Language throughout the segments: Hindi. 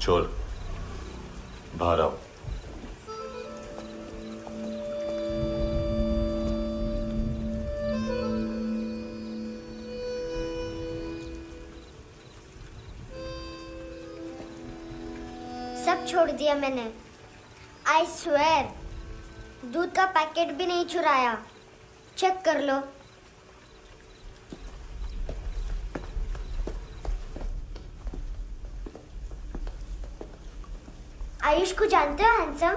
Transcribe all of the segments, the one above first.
चोर, बाहर आओ। सब छोड़ दिया मैंने। आई स्वेर, दूध का पैकेट भी नहीं चुराया। चेक कर लो। आयुष को जानते हो हैंडसम?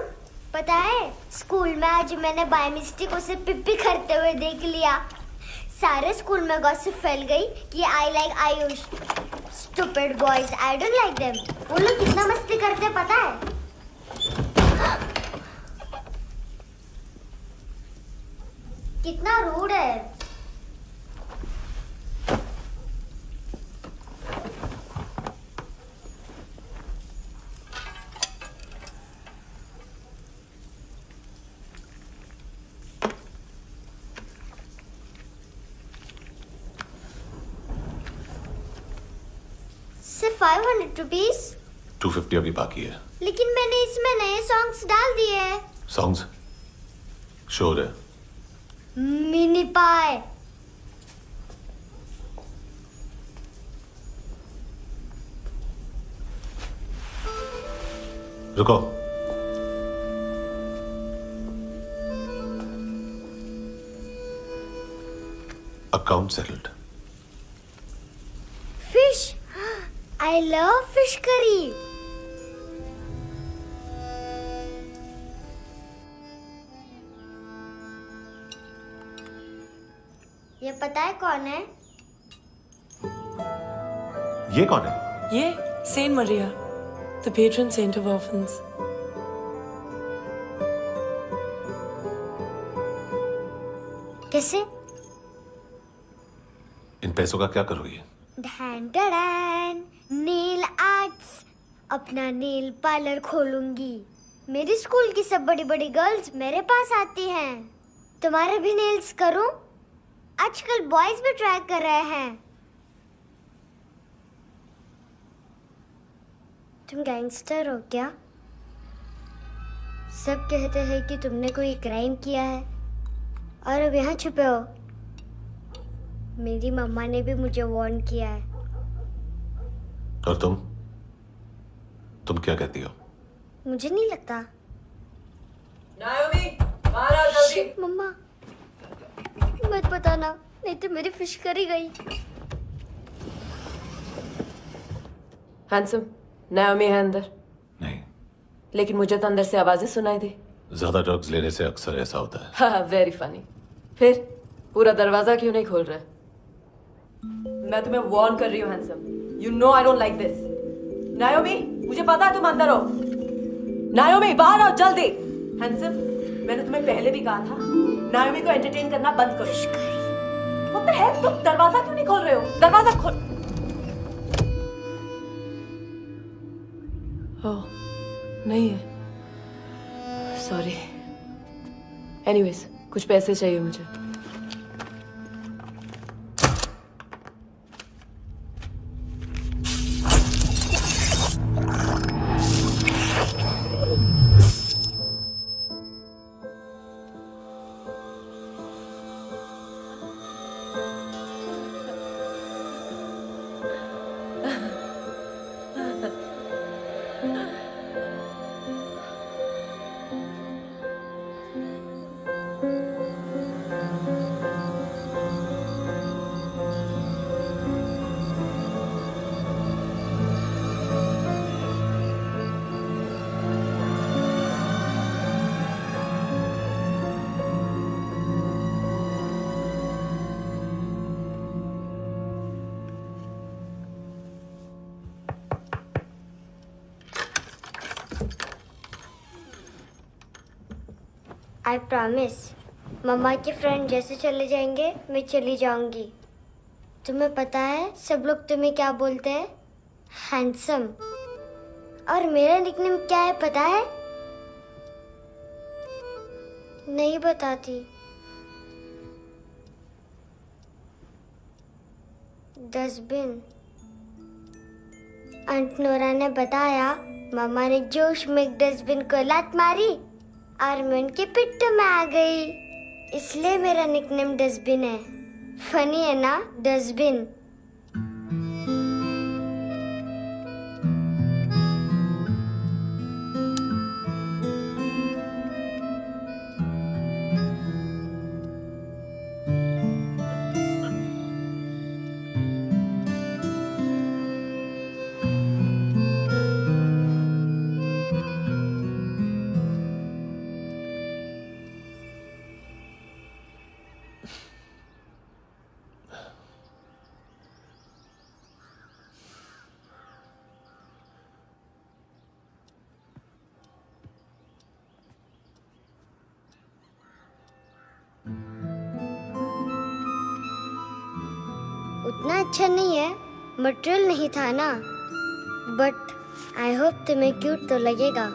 पता है, स्कूल में आज मैंने बाय मिस्टेक उसे पिप्पी करते हुए देख लिया। सारे स्कूल में गॉसिप फैल गई कि I like Ayush. Stupid boys, I don't like them. वो लोग कितना मस्ती करते हैं पता है? कितना रूड है। सिर्फ 500 रुपीज। 250 अभी बाकी है। लेकिन मैंने इसमें नए सॉन्ग्स डाल दिए हैं। सॉन्ग्स? शोर है। मिनी पाए। रुको। Account settled. Fish, I love fish curry. ये पता है कौन है? ये कौन है? ये saint Maria, the patron saint of orphans. कैसे? इन पैसों का क्या करोगी? ढैन ढैन, नेल आर्ट्स। अपना नेल पार्लर खोलूंगी। मेरी स्कूल की सब बड़ी बड़ी गर्ल्स मेरे पास आती हैं। तुम्हारे भी नेल्स करूं? आजकल बॉयज भी ट्राई कर रहे हैं। तुम गैंगस्टर हो क्या? सब कहते हैं कि तुमने कोई क्राइम किया है और अब यहाँ छुपे हो। मेरी मम्मा ने भी मुझे वार्न किया है। और तुम क्या कहती हो? मुझे नहीं लगता। नायोमी, बाहर आओ जल्दी। शिट, मम्मा मत बताना, नहीं तो मेरी फिश करी गई। हैंडसम, नायोमी है अंदर। नहीं। लेकिन मुझे तो अंदर से आवाजें सुनाई दी। ज्यादा ड्रग्स लेने से अक्सर ऐसा होता है। हाँ, वेरी फनी। फिर पूरा दरवाजा क्यों नहीं खोल रहे? मैं तुम्हें वार्न कर रही हूँ handsome. You know I don't like this. नायोमी, मुझे पता है तुम अंदर हो। नायोमी, बाहर आओ जल्दी। हैंडसम, मैंने तुम्हें पहले भी कहा था नायोमी को एंटरटेन करना बंद करो। What the hell? तुम दरवाजा क्यों नहीं खोल रहे हो? दरवाजा खोल। ओह, नहीं है। सॉरी। एनीवेज, कुछ पैसे चाहिए मुझे। आई प्रॉमिस, मम्मा के फ्रेंड जैसे चले जाएंगे मैं चली जाऊंगी। तुम्हें पता है सब लोग तुम्हें क्या बोलते हैं? हैंडसम। और मेरा निकनेम क्या है पता है? नहीं बताती। डस्टबिन। आंट नोरा ने बताया मामा ने जोश में एक डस्टबिन को लात मारी और मैं उनके पिट्ठू में आ गई। इसलिए मेरा निकनेम डस्टबिन है। फनी है ना, डस्टबिन। उतना अच्छा नहीं है, मटेरियल नहीं था ना, बट आई होप तुम्हें क्यूट तो लगेगा।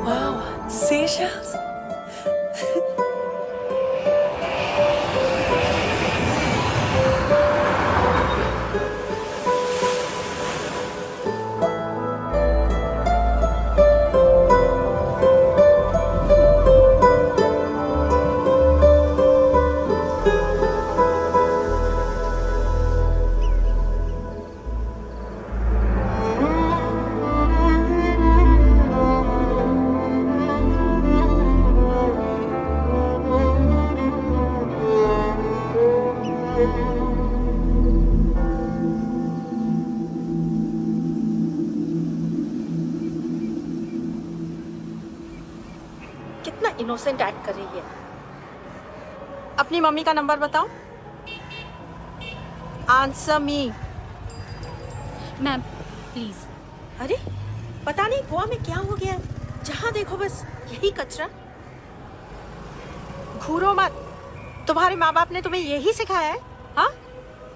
Wow, seashells. कितना इनोसेंट एक्ट कर रही है। अपनी मम्मी का नंबर बताओ। Answer me. Ma'am please. अरे पता नहीं गोवा में क्या हो गया है, जहाँ देखो बस यही कचरा। घूरो मत, तुम्हारे माँ बाप ने तुम्हें यही सिखाया है? हाँ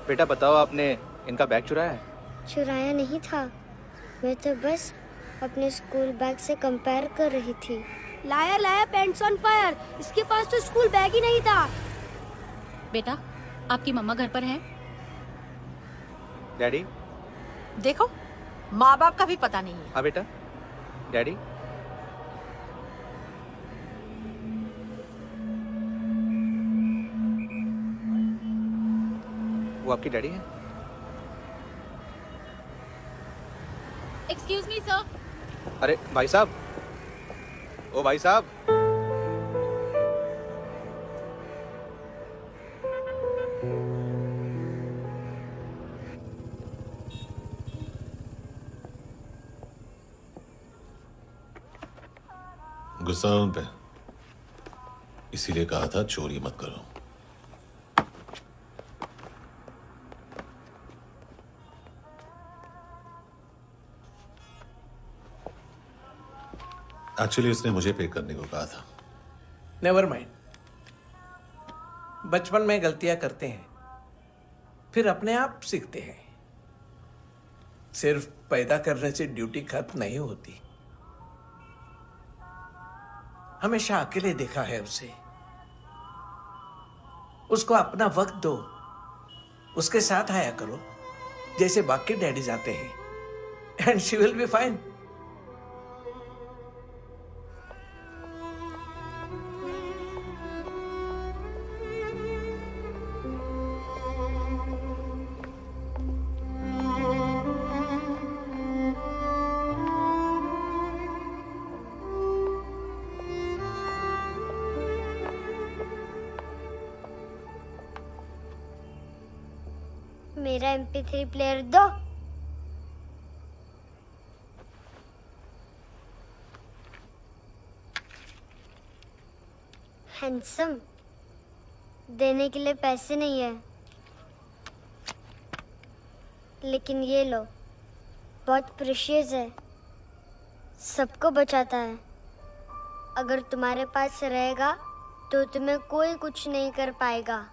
बेटा बताओ, आपने इनका बैग चुराया है? चुराया नहीं था, मैं तो बस अपने स्कूल बैग से कंपेयर कर रही थी। लाया लाया पैंट्स ऑन फायर, इसके पास तो स्कूल बैग ही नहीं था। बेटा आपकी मम्मा घर पर हैं? डैडी? देखो माँ बाप का भी पता नहीं है। हाँ बेटा। डैडी? वो आपकी डैडी है? Excuse me sir. अरे भाई साहब, ओ भाई साहब। गुस्सा उन पे, इसीलिए कहा था चोरी मत करो। एक्चुअली उसने मुझे पे करने को कहा था। नेवर माइंड, बचपन में गलतियां करते हैं, फिर अपने आप सीखते हैं। सिर्फ पैदा करने से ड्यूटी खत्म नहीं होती। हमेशा अकेले देखा है उसे। उसको अपना वक्त दो, उसके साथ आया करो जैसे बाकी डैडीज आते हैं, and she will be fine. मेरा MP3 प्लेयर दो। हैंडसम, देने के लिए पैसे नहीं है, लेकिन ये लो, बहुत प्रेशियस है, सबको बचाता है। अगर तुम्हारे पास रहेगा तो तुम्हें कोई कुछ नहीं कर पाएगा।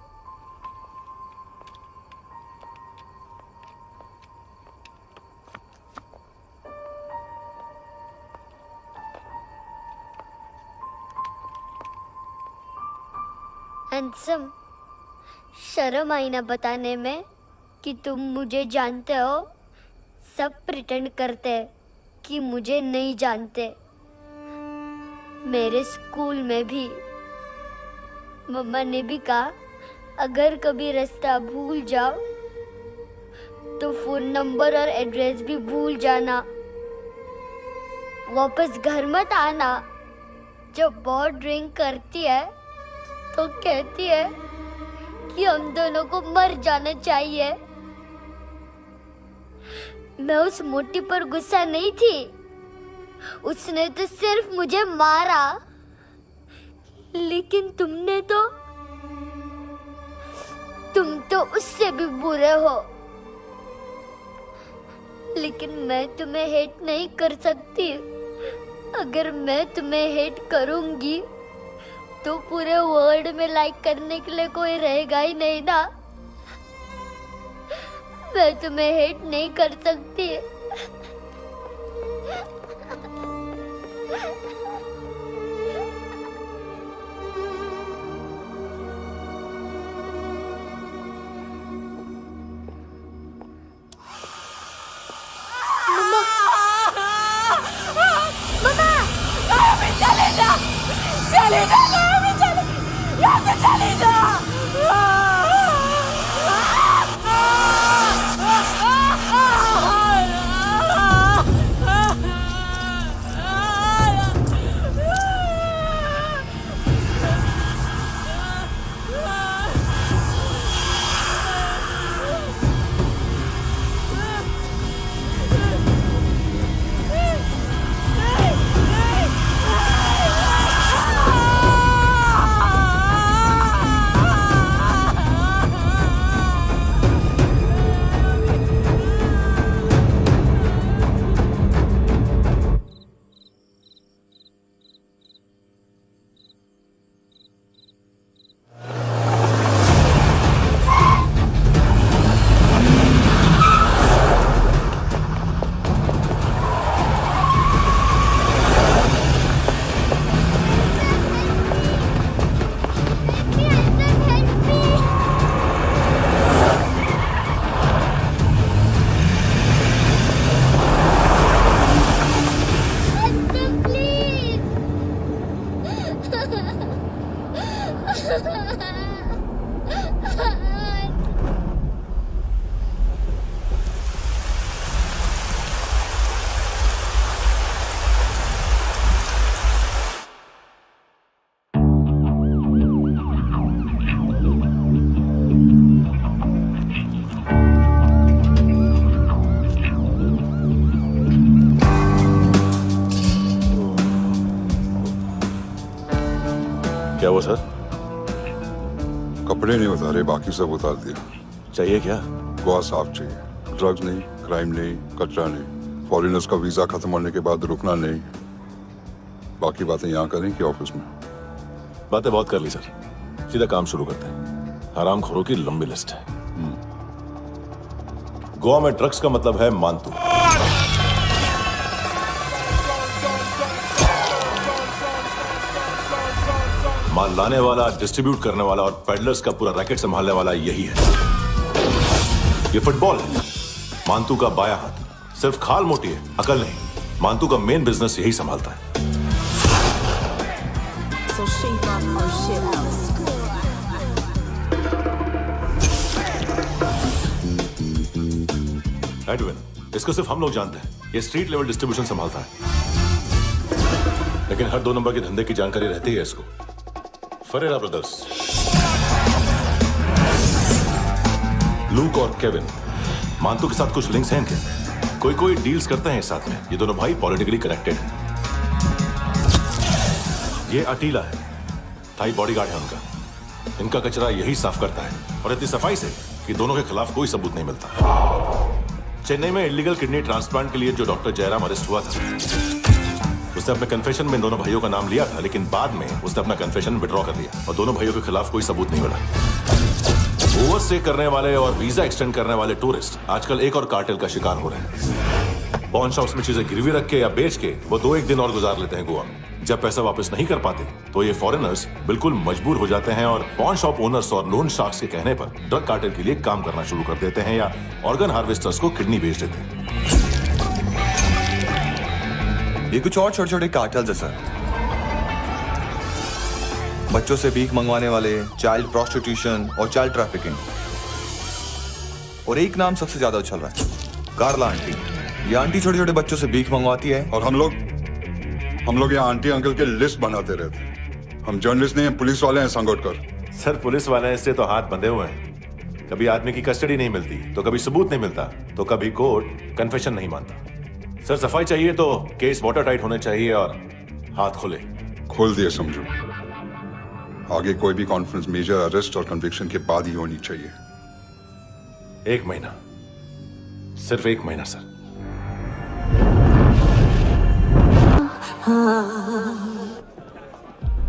हैंडसम, शर्म आई ना बताने में कि तुम मुझे जानते हो। सब प्रिटेंड करते हैं कि मुझे नहीं जानते। मेरे स्कूल में भी मम्मा ने भी कहा, अगर कभी रास्ता भूल जाओ तो फोन नंबर और एड्रेस भी भूल जाना, वापस घर मत आना। जब बहुत ड्रिंक करती है तो कहती है कि हम दोनों को मर जाना चाहिए। मैं उस मोटी पर गुस्सा नहीं थी, उसने तो सिर्फ मुझे मारा, लेकिन तुम तो उससे भी बुरे हो। लेकिन मैं तुम्हें हेट नहीं कर सकती। अगर मैं तुम्हें हेट करूंगी तो पूरे वर्ल्ड में लाइक करने के लिए कोई रहेगा ही नहीं ना। मैं तुम्हें हेट नहीं कर सकती। क्या हुआ सर? कपड़े नहीं उतारे, बाकी सब उतार दिया। चाहिए क्या? गोवा साफ चाहिए। ड्रग्स नहीं, क्राइम नहीं, कचरा नहीं। फॉरेनर्स का वीजा खत्म होने के बाद रुकना नहीं। बाकी बातें यहाँ करें कि ऑफिस में? बातें बहुत कर ली सर, सीधा काम शुरू करते हैं। हरामखोरों की लंबी लिस्ट है। गोवा में ड्रग्स का मतलब है मानतू। माल लाने वाला, डिस्ट्रीब्यूट करने वाला और पेडलर्स का पूरा रैकेट संभालने वाला यही है। ये फुटबॉल है, मानतू का बायां हाथ। सिर्फ खाल मोटी है, अकल नहीं। मानतू का मेन बिजनेस यही संभालता है। एडविन, इसको सिर्फ हम लोग जानते हैं। ये स्ट्रीट लेवल डिस्ट्रीब्यूशन संभालता है, लेकिन हर 2 नंबर के धंधे की जानकारी रहती है इसको। फरेरा ब्रदर्स, लूक और केविन, मानतू के साथ कुछ लिंक्स हैं इनके। कोई डील्स करते हैं साथ में। ये दोनों भाई पॉलिटिकली कनेक्टेड हैं। ये अटीला है, थाई बॉडीगार्ड है उनका। इनका कचरा यही साफ करता है, और इतनी सफाई से कि दोनों के खिलाफ कोई सबूत नहीं मिलता। चेन्नई में इलीगल किडनी ट्रांसप्लांट के लिए जो डॉक्टर जयराम अरेस्ट हुआ था, उसने अपने कन्फेशन में दोनों भाइयों का नाम लिया था, लेकिन बाद में उसने अपना कन्फेशन विड्रॉ कर लिया और दोनों भाइयों के खिलाफ कोई सबूत नहीं मिला। ओवरस्टे करने वाले और वीजा एक्सटेंड करने वाले टूरिस्ट आजकल एक और कार्टेल का शिकार हो रहे हैं। पॉन शॉप्स में चीजें गिरवी रख के या बेच के वो 2-1 दिन और गुजार लेते हैं गोवा में। जब पैसा वापस नहीं कर पाते तो ये फॉरेनर्स बिल्कुल मजबूर हो जाते हैं और पॉन शॉप ओनर्स और लोन शार्क्स के कहने पर ड्रग कार्टेल के लिए काम करना शुरू कर देते हैं या ऑर्गन हार्वेस्टर्स को किडनी बेच देते हैं। ये कुछ और छोटे छोटे कार्टेल्स है सर। बच्चों से भीख मंगवाने वाले, चाइल्ड प्रोस्टिट्यूशन और चाइल्ड ट्रैफिकिंग। और एक नाम सबसे ज्यादा उछल रहा है, कार्ला आंटी। ये आंटी छोटे छोटे बच्चों से भीख मंगवाती है। और हम लोग यहाँ आंटी अंकल के लिस्ट बनाते रहते हैं। हम जर्नलिस्ट नहीं हैं, पुलिस वाले हैं संगोटकर। सर पुलिस वाले इससे तो हाथ बंधे हुए हैं। कभी आदमी की कस्टडी नहीं मिलती तो कभी सबूत नहीं मिलता तो कभी कोर्ट कन्फेशन नहीं मानता। सर सफाई चाहिए तो केस वाटर टाइट होने चाहिए और हाथ खुले। खोल दिए समझो। आगे कोई भी कॉन्फ्रेंस मेजर अरेस्ट और कन्विक्शन के बाद ही होनी चाहिए। 1 महीना, सिर्फ 1 महीना सर।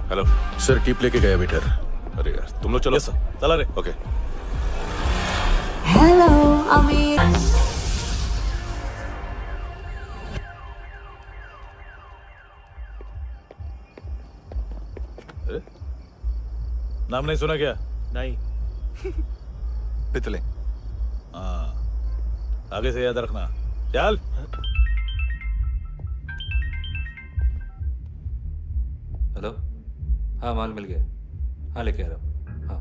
हेलो सर, टिप लेके गया वेटर। अरे यार तुम लोग चलो। चला रे। ओके। Hello, Amir. नाम नहीं सुना क्या? नहीं। पितले। हाँ, आगे से याद रखना। चल। हेलो, हाँ माल मिल गया। हाँ लेके आ रहा हूँ। हाँ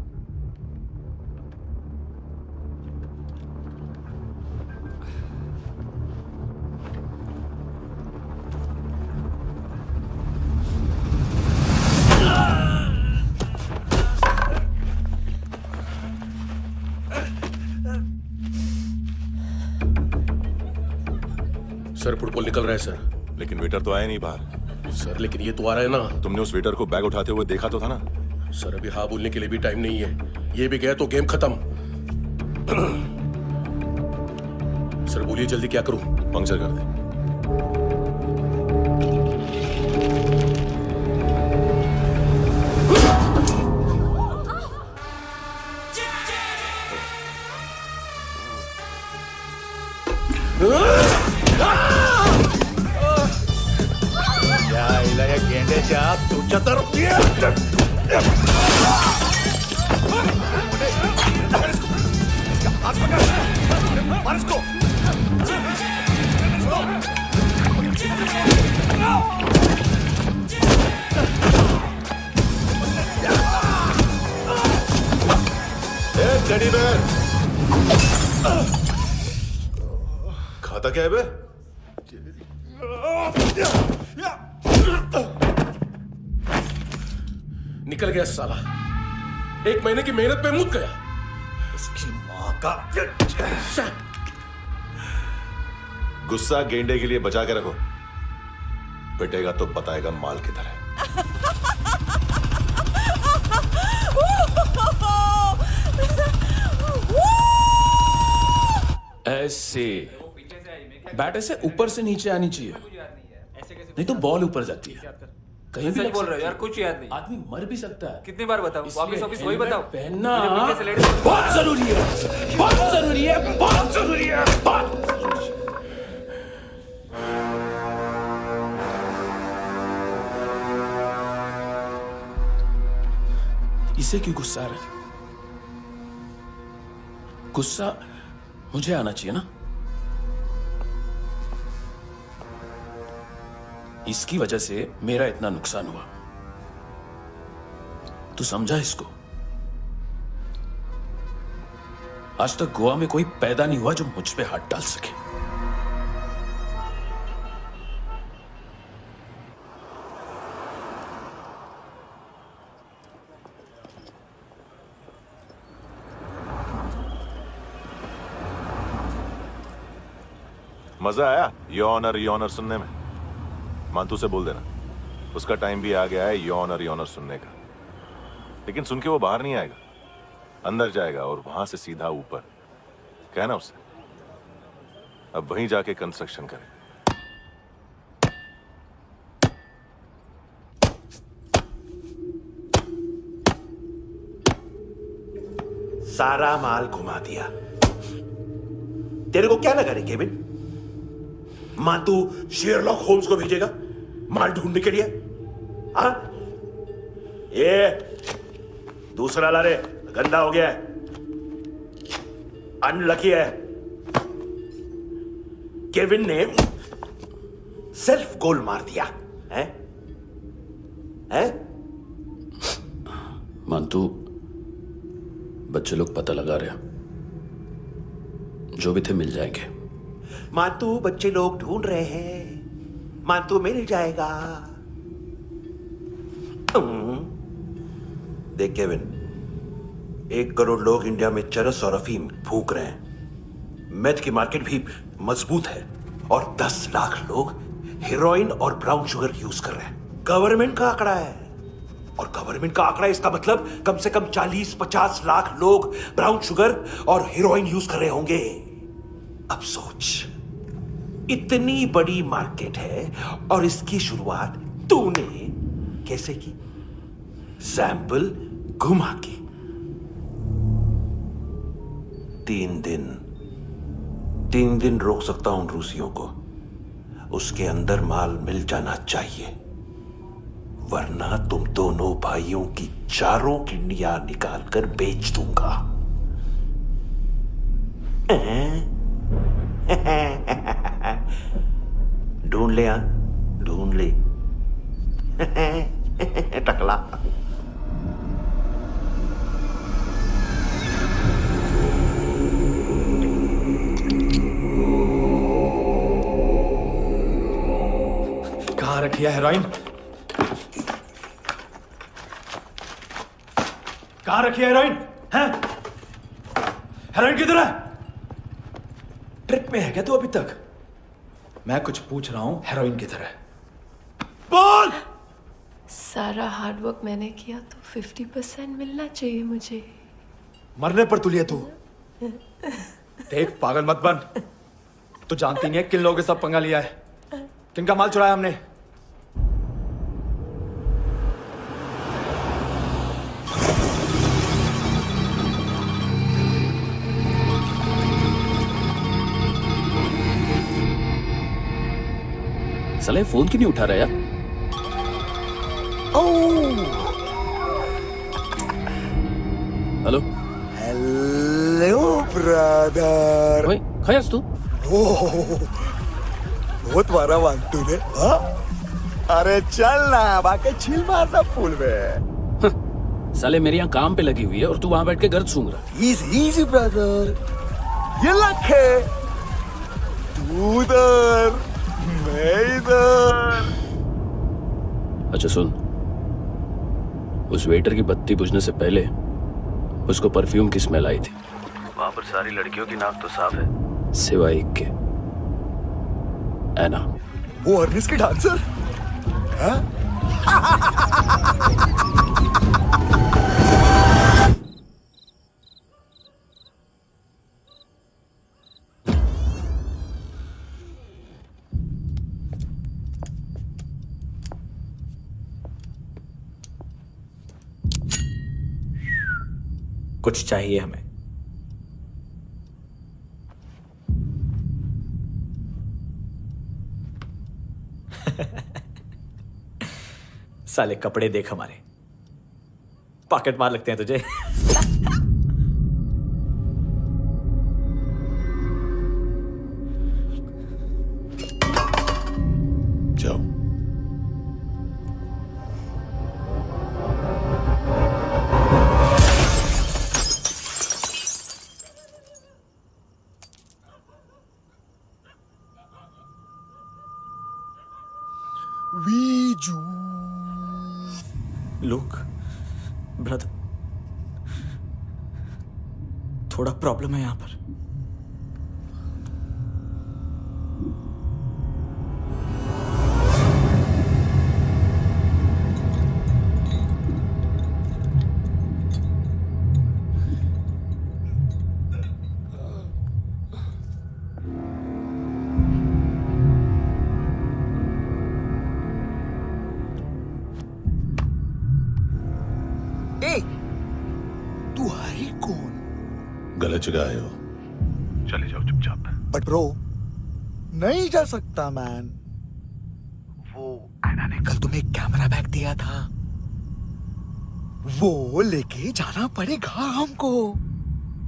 सर फुटबॉल निकल रहा है सर। लेकिन वेटर तो आया नहीं बाहर। सर लेकिन ये तो आ रहा है ना। तुमने उस वेटर को बैग उठाते हुए देखा तो था ना। सर अभी हाँ बोलने के लिए भी टाइम नहीं है। ये भी गया तो गेम खत्म। सर बोलिए जल्दी क्या करूं? पंक्चर कर दे। गेंडे तू चतर टेडी बेयर खाता क्या है बे? निकल गया साला। 1 महीने की मेहनत पे मुद गया। इसकी माँ का। गुस्सा गेंडे के लिए बचा के रखो, पिटेगा तो बताएगा माल किधर है। ऐसे बैट ऐसे ऊपर से नीचे आनी चाहिए, नहीं तो बॉल ऊपर जाती है। कहीं भी बोल रहे हो यार, कुछ याद नहीं। आदमी मर भी सकता है। कितनी बार बताऊं? वापिस वही बताओ। पहनना बहुत जरूरी है, बहुत जरूरी है, बहुत जरूरी है, बहुत। इसे क्यों गुस्सा आ रहा है? गुस्सा मुझे आना चाहिए ना। इसकी वजह से मेरा इतना नुकसान हुआ। तू समझा इसको? आज तक गोवा में कोई पैदा नहीं हुआ जो मुझ पे हाथ डाल सके। मजा आया योनर सुनने में? मांतू से बोल देना उसका टाइम भी आ गया है योनर सुनने का। लेकिन सुन के वो बाहर नहीं आएगा, अंदर जाएगा और वहां से सीधा ऊपर। कहना उससे अब वहीं जाके कंस्ट्रक्शन करे। सारा माल घुमा दिया। तेरे को क्या लगा रे केविन? मां तू शेरलॉक होम्स को भेजेगा माल ढूंढने के लिए? हाँ? ये दूसरा ला रे, गंदा हो गया है, अनलकी है। केविन ने सेल्फ गोल मार दिया है? हैं? मानतू, बच्चे लोग पता लगा रहे हैं, जो भी थे मिल जाएंगे। मानतू, बच्चे लोग ढूंढ रहे हैं, मानतू मिल जाएगा। देख केविन, 1 करोड़ लोग इंडिया में चरस और अफीम फूंक रहे हैं। मेथ की मार्केट भी मजबूत है और 10 लाख लोग हेरोइन और ब्राउन शुगर यूज कर रहे हैं। गवर्नमेंट का आंकड़ा है, और गवर्नमेंट का आंकड़ा, इसका मतलब कम से कम 40-50 लाख लोग ब्राउन शुगर और हेरोइन यूज कर रहे होंगे। अब सोच, इतनी बड़ी मार्केट है और इसकी शुरुआत तूने कैसे की? सैंपल घुमा के। 3 दिन रोक सकता हूं रूसियों को, उसके अंदर माल मिल जाना चाहिए, वरना तुम दोनों भाइयों की 4 किडनियां निकालकर बेच दूंगा। ढूंढ ले, ढूंढ ले टकला। कहाँ रखी है हेरोइन? कहाँ रखी है हेरोइन? हैं? हेरोइन किधर है? ट्रिप में है क्या तू अभी तक? मैं कुछ पूछ रहा हूं, हेरोइन किधर है? बोल! सारा हार्डवर्क मैंने किया तो 50% मिलना चाहिए मुझे। मरने पर तुलिए तू। देख, पागल मत बन। तू जानती नहीं है किन लोगों के साथ पंगा लिया है, किनका माल चुराया हमने। साले फोन क्यों नहीं उठा रहा यार? Hello hello brother. ओए, खयास तू? बहुत मारा मानतू ने। हाँ? अरे चल ना, बाकी छील मारना पुल में। साले मेरी यहाँ काम पे लगी हुई है और तू वहां बैठ के गर्द सूंघ रहा। इजी ब्रदर, ये लक है। तू उधर, मैं इधर। अच्छा सुन, उस वेटर की बत्ती बुझने से पहले उसको परफ्यूम की स्मेल आई थी। वहां पर सारी लड़कियों की नाक तो साफ है, सिवाय एक के, एना। वो अर्निस की डांसर? हाँ? कुछ चाहिए हमें। साले कपड़े देख हमारे, पॉकेट मार लगते हैं तुझे। जाओ। लुक ब्रदर, थोड़ा प्रॉब्लम है यहां पर। कॉलेज गए हो, चले जाओ चुपचाप। बट ब्रो नहीं जा सकता मैन। वो एना ने कल तुम्हें एक कैमरा बैग दिया था, वो लेके जाना पड़ेगा हमको।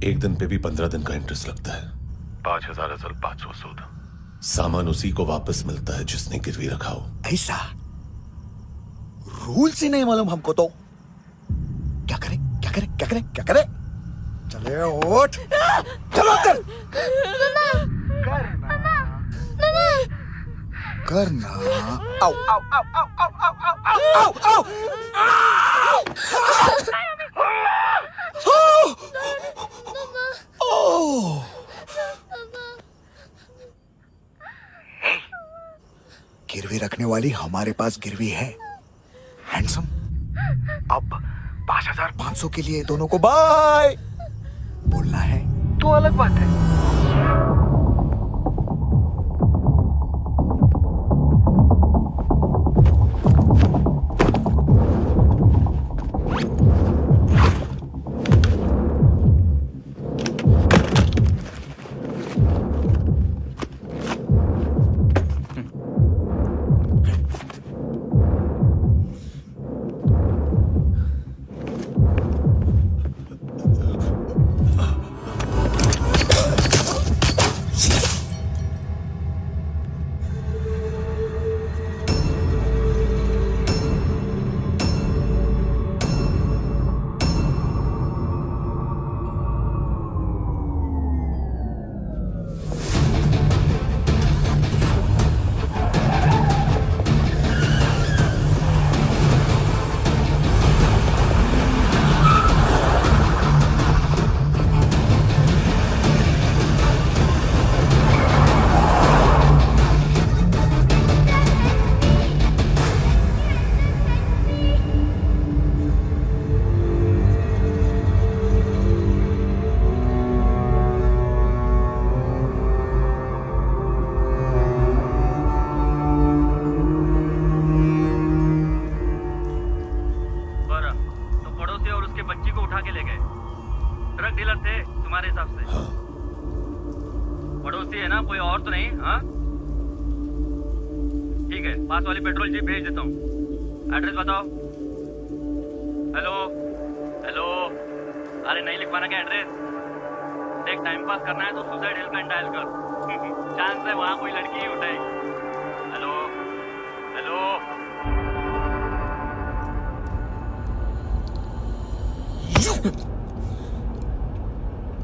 एक दिन पे भी 15 दिन का इंटरेस्ट लगता है। 5,000 असल 500 सूद। सामान उसी को वापस मिलता है जिसने गिरवी रखा हो। ऐसा रूल्स ही नहीं मालूम हमको तो। क्या करें क्या करें क्या करें क्या करें? चले उठ, चलो अंदर। करना आओ आओ आओ आओ आओ आओ आओ आओ। गिरवी रखने वाली हमारे पास गिरवी है हैंडसम। अब 5,500 के लिए दोनों को बाय बोलना है तो अलग बात है।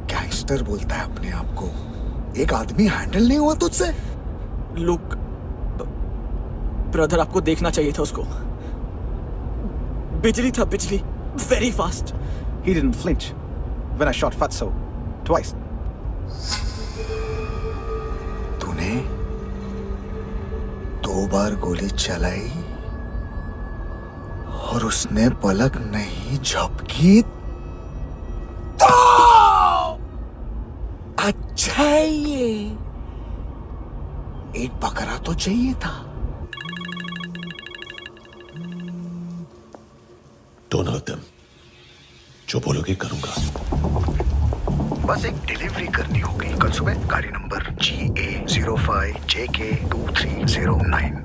गैंगस्टर बोलता है अपने आप को। एक आदमी हैंडल नहीं हुआ तुझसे? लुक ब्रदर, आपको देखना चाहिए था उसको। बिजली था, बिजली, very fast. He didn't flinch when I shot Fatso twice. तूने 2 बार गोली चलाई और उसने पलक नहीं झपकी तो अच्छा ये एक बकरा तो चाहिए था। Don't hurt them. जो बोलोगे करूंगा। बस एक डिलीवरी करनी होगी कल सुबह। गाड़ी नंबर GA05JK2309।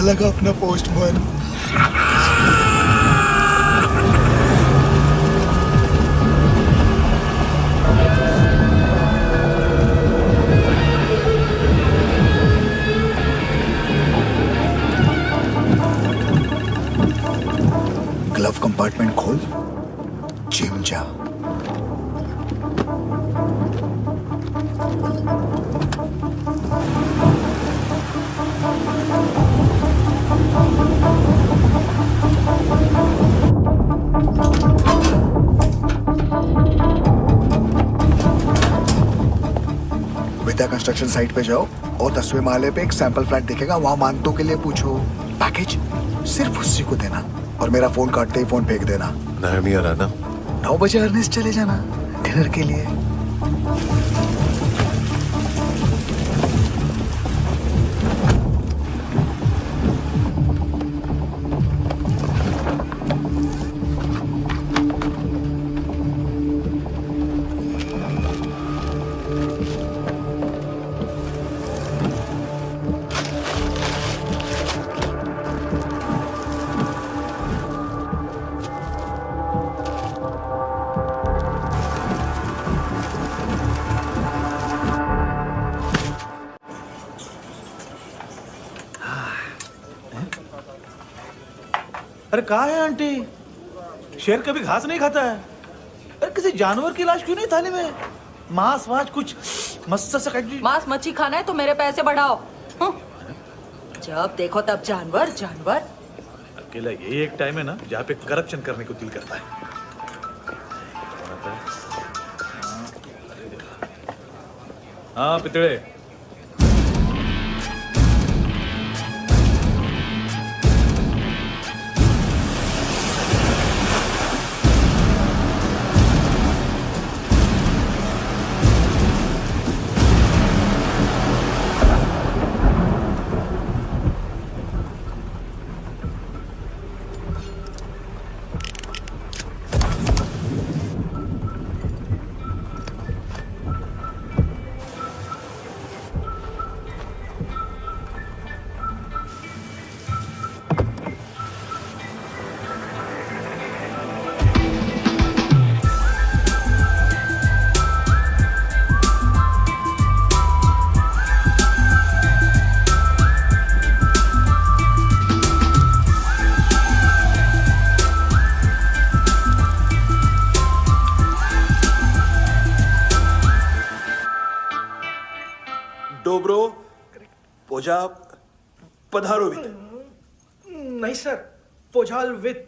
लगा अपना पोस्टमैन? ग्लव कंपार्टमेंट खोल, जिम जा। कंस्ट्रक्शन साइट पे जाओ और 10वें माले पे एक सैंपल फ्लैट दिखेगा, वहां मानतों के लिए पूछो। पैकेज सिर्फ उसी को देना और मेरा फोन काटते ही फोन फेंक देना। नायमी आ रहा ना? 9 बजे अर्नेस्ट चले जाना डिनर के लिए। अरे कहाँ है आंटी? शेर कभी घास नहीं खाता है। अरे किसी जानवर की लाश क्यों नहीं थाली में? मांस वाज कुछ मस्त सा मांस मच्छी खाना है तो मेरे पैसे बढ़ाओ। जब देखो तब जानवर जानवर। अकेला यही एक टाइम है ना जहाँ पे करप्शन करने को दिल करता है। हाँ पितड़े, डोब्रो पोजा पधारोवित। नहीं सर, पोजाल वित।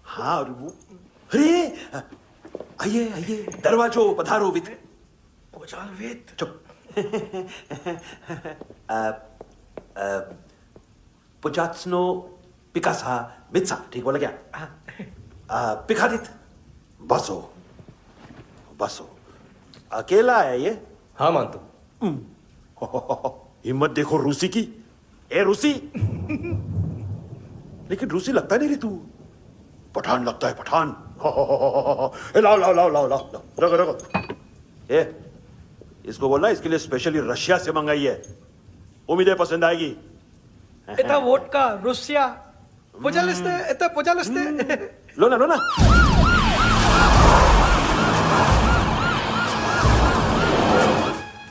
हाँ अरे आइए आइए, दरवाजो पधारोवित। पोजाल वित। चुप। पोजात्सनो पिकासा वित्सा, ठीक बोला क्या? पिकादित बसो बसो। अकेला है ये? हाँ मानतो। हिम्मत देखो रूसी की। ए रूसी। लेकिन रूसी लगता नहीं रे तू, पठान लगता है पठान। लाओ लाओ लाओ लाओ लाओ, रखो रखो। ए इसको बोलना इसके लिए स्पेशली रशिया से मंगाई है, उम्मीद है पसंद आएगी। इतना वोडका रूसिया पोजालिस्ते, इतना पोजालिस्ते। लो ना लो ना।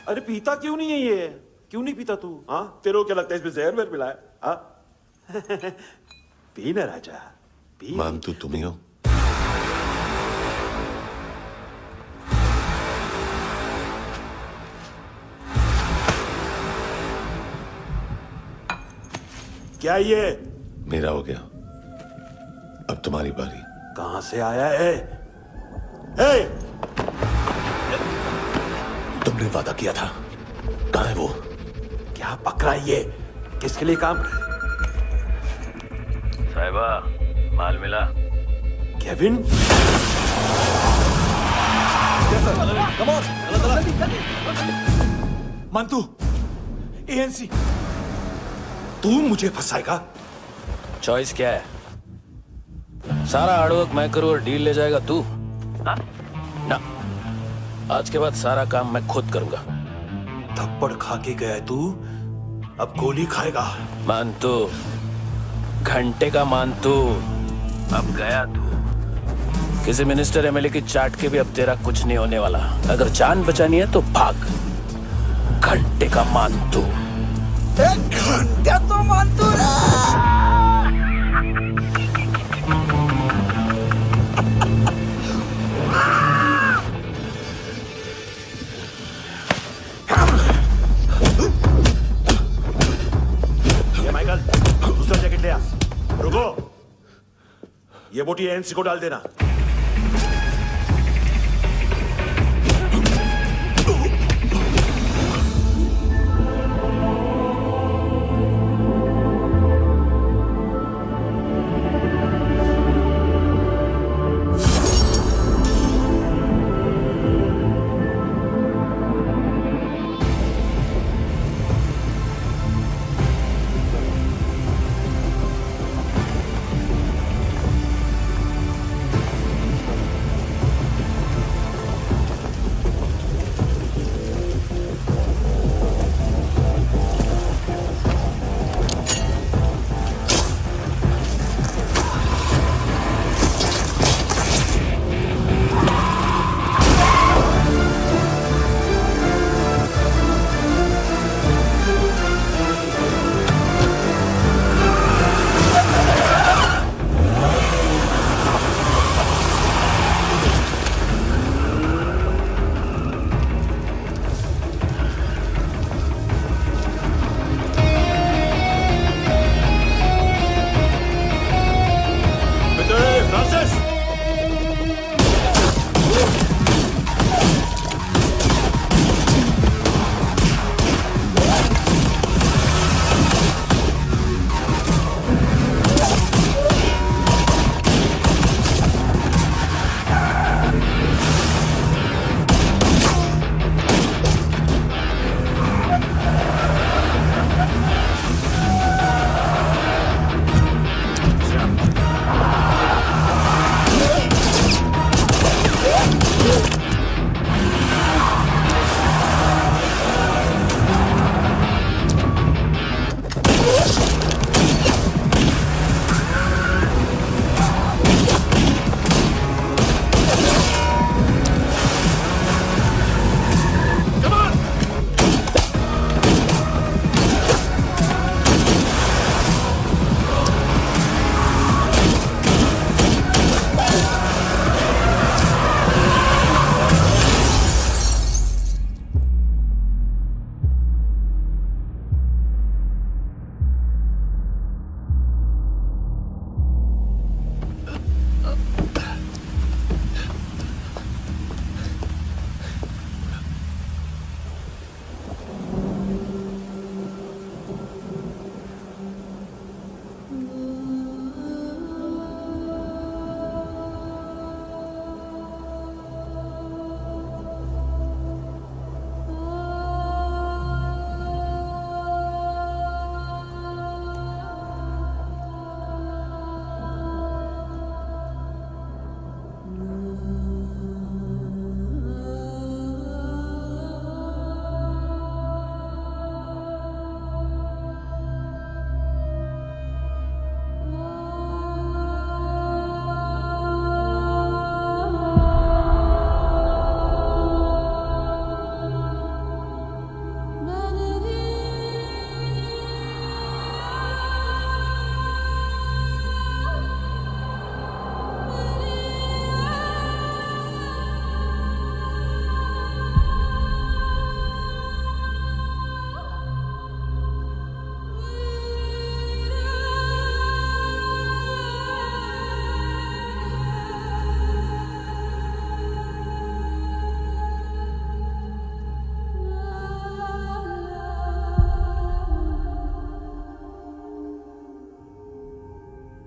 अरे पीता क्यों नहीं है ये? क्यों नहीं पीता तू? हाँ तेरे को क्या लगता है इसमें जहर वहर मिला है? हाँ पी ना राजा पी। मानतू तुम ही हो? क्या ये? मेरा हो गया, अब तुम्हारी बारी। कहां से आया है? हे! तुमने वादा किया था, कहां है वो? क्या पकड़ा ये? किसके लिए काम? साहिबा माल मिला? केविन? मानतू, एएनसी। तू मुझे फंसाएगा? चॉइस क्या है? सारा हार्डवर्क मैं करूं और डील ले जाएगा तू? ना, आज के बाद सारा काम मैं खुद करूंगा। थप्पड़ खा के गया तू, अब गोली खाएगा। मानतू, घंटे का मानतू, अब गया तू। किसी मिनिस्टर एमएलए की चाट के भी अब तेरा कुछ नहीं होने वाला। अगर जान बचानी है तो भाग। घंटे का मानतू। घंटा तो मानतू रे। माइकल, दूसरा जैकेट ले आ। रुको, ये बोटी एएनसी को डाल देना।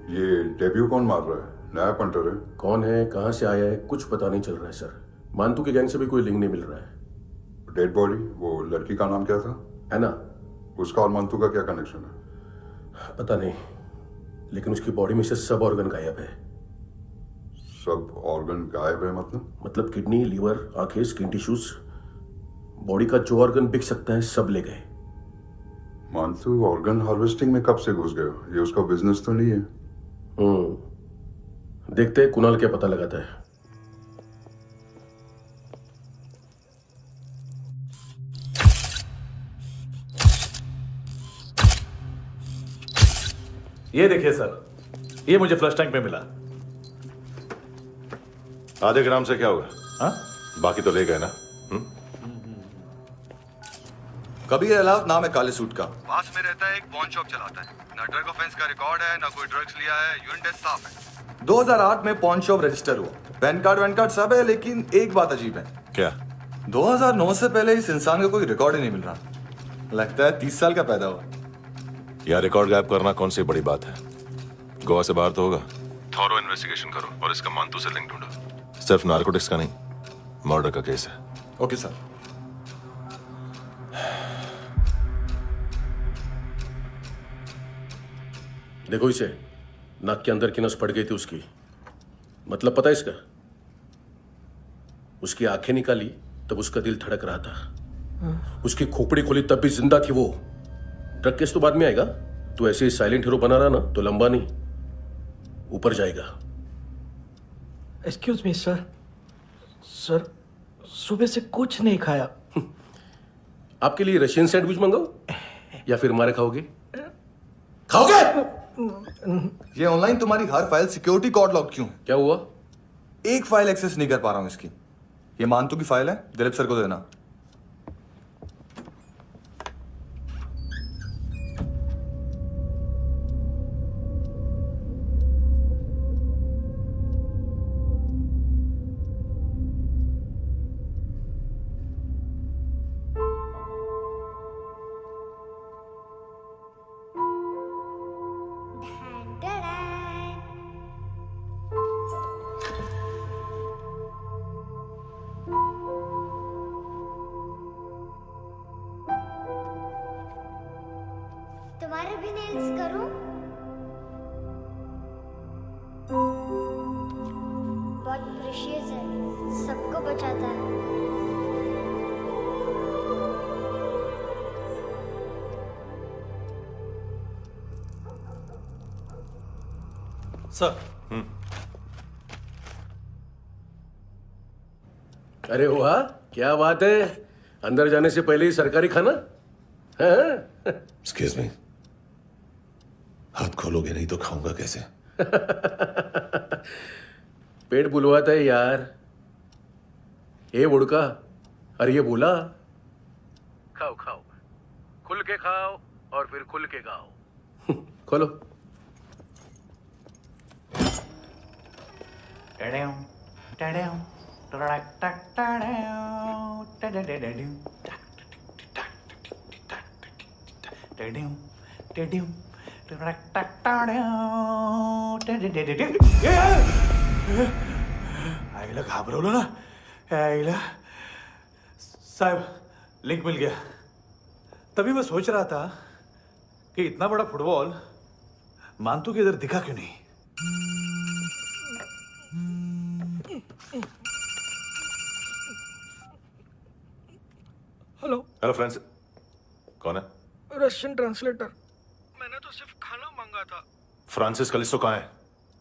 ये डेब्यू कौन मार रहा है? नया पंटर है? कौन है, कहाँ से आया है, कुछ पता नहीं चल रहा है सर। मानतू के गैंग से भी कोई लिंक नहीं मिल रहा है। डेड बॉडी, वो लड़की का नाम क्या था? एना। उसका और मानतू का क्या कनेक्शन है? पता नहीं, लेकिन उसकी बॉडी में से सब ऑर्गन गायब है। सब ऑर्गन गायब है मतलब किडनी, लीवर, आंखें, स्किन टिश्यूज, बॉडी का जो ऑर्गन बिक सकता है सब ले गए। मानतू ऑर्गन हार्वेस्टिंग में कब से घुस गए? ये उसका बिजनेस तो नहीं है? देखते हैं कुणाल क्या पता लगाता है। ये देखिए सर, ये मुझे फ्लश टैंक में मिला। आधे ग्राम से क्या होगा? हाँ? बाकी तो ले गए ना? कबीर अलाउद्दीन नाम है काले सूट का, पास में रहता है, एक पॉन शॉप चलाता है। ना ड्रग ऑफेंस का रिकॉर्ड है, ना कोई ड्रग्स लिया है, यूरिन टेस्ट साफ है। 2008 में पॉन शॉप रजिस्टर हुआ, पैन कार्ड वैन कार्ड सब है, लेकिन एक बात अजीब है। क्या? 2009 से पहले इस इंसान का कोई रिकॉर्ड ही नहीं मिल रहा। लगता है 30 साल का पैदा हुआ। यह रिकॉर्ड गायब करना कौन सी बड़ी बात है? गोवा से बाहर तो होगा। थॉरो इन्वेस्टिगेशन करो और इसका मानतू से लिंक ढूंढो। सिर्फ नारकोटिक्स का नहीं, मर्डर का केस है। Okay sir. देखो इसे, नाक के अंदर की नस पड़ गई थी उसकी। मतलब पता है इसका? उसकी आंखें निकाली तब उसका दिल धड़क रहा था। उसकी खोपड़ी खोली तब भी जिंदा थी वो। ड्रग केस तो बाद में आएगा। तो ऐसे ही साइलेंट हीरो बना रहा ना तो लंबा नहीं, ऊपर जाएगा। एक्सक्यूज मी सर, सर सुबह से कुछ नहीं खाया। आपके लिए रशियन सैंडविच मंगाओ या फिर मारे खाओगे? खाओगे? ये ऑनलाइन तुम्हारी हर फाइल सिक्योरिटी कॉर्ड लॉक क्यों है? क्या हुआ? एक फाइल एक्सेस नहीं कर पा रहा हूं इसकी। ये मानतू की फाइल है, दिलीप सर को देना। तुम्हारे भी नेल्स करूं? बहुत प्रेशियस है, सबको बचाता है। सर। अरे वाह, क्या बात है। अंदर जाने से पहले ही सरकारी खाना। एक्सक्यूज मी, हाथ खोलोगे नहीं तो खाऊंगा कैसे? पेट बुलवाता है यार। ये बुड़का, अरे ये बोला। खाओ खाओ, खुल के खाओ और फिर खुल के गाओ। खोलो। आईला घाबरवलं ना। आईला साहब, लिंक मिल गया। तभी मैं सोच रहा था कि इतना बड़ा फुटबॉल मानतू के इधर दिखा क्यों नहीं। हेलो। हेलो फ्रेंड्स, कौन है? Russian translator. मैंने तो सिर्फ खाना मांगा था। फ्रांसिस कलिस्टो कहाँ है?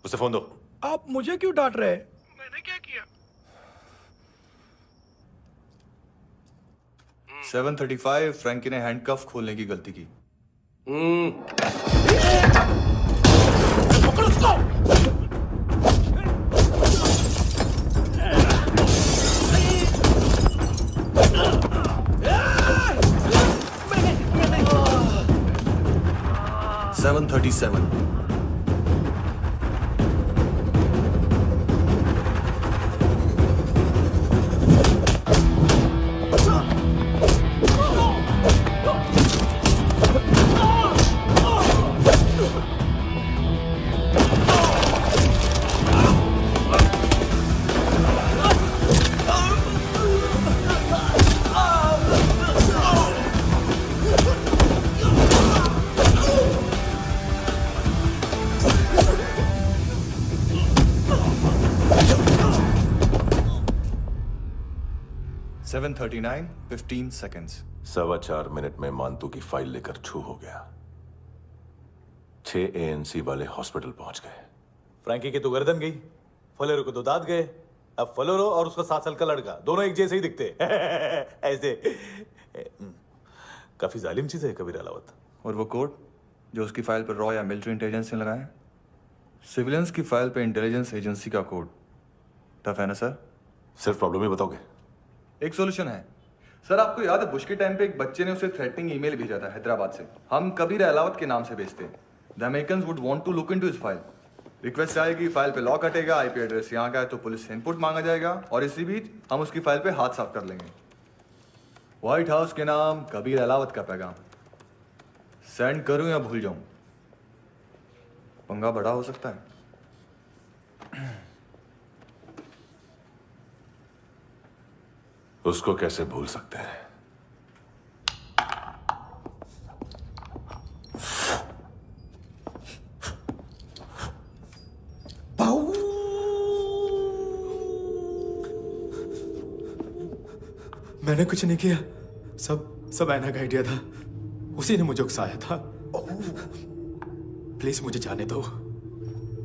उसे फोन दो। आप मुझे क्यों डांट रहे हैं? मैंने क्या किया? 735 फ्रैंकी ने हैंडकफ खोलने की गलती की। पकड़ो उसको। 737 737 7:39 15 seconds. 4.25 मिनट में मानतू की फाइल लेकर छू हो गया। 6 ANC वाले हॉस्पिटल पहुंच गए। फ्रैंकी की तो गर्दन गई, फलेरो को तो दांत गए। अब फलेरो और उसका 7 साल का लड़का दोनों एक जैसे ही दिखते ऐसे। काफी जालिम चीज है कबीर अलावत। और वो कोड जो उसकी फाइल पर रॉ या मिलिट्री इंटेलिजेंस ने लगाया, सिविलियंस की फाइल पे इंटेलिजेंस एजेंसी का कोड। टफ है ना सर? सिर्फ प्रॉब्लम ही बताओगे? एक सॉल्यूशन है सर। आपको याद है बुश के टाइम पे एक बच्चे ने उसे थ्रेटनिंग ईमेल भेजा था हैदराबाद से। हम कबीर अलावत के नाम से भेजते। The Americans would want to look into his file. Request आएगी, फाइल पे लॉक हटेगा, आईपी एड्रेस यहाँ का है तो पुलिस से इनपुट मांगा जाएगा और इसी बीच हम उसकी फाइल पे हाथ साफ कर लेंगे। व्हाइट हाउस के नाम कबीर अलावत का पैगाम। सेंड करूं या भूल जाऊं? पंगा बड़ा हो सकता है। उसको कैसे भूल सकते हैं? मैंने कुछ नहीं किया, सब ऐना का आइडिया था। उसी ने मुझे उकसाया था। प्लीज मुझे जाने दो।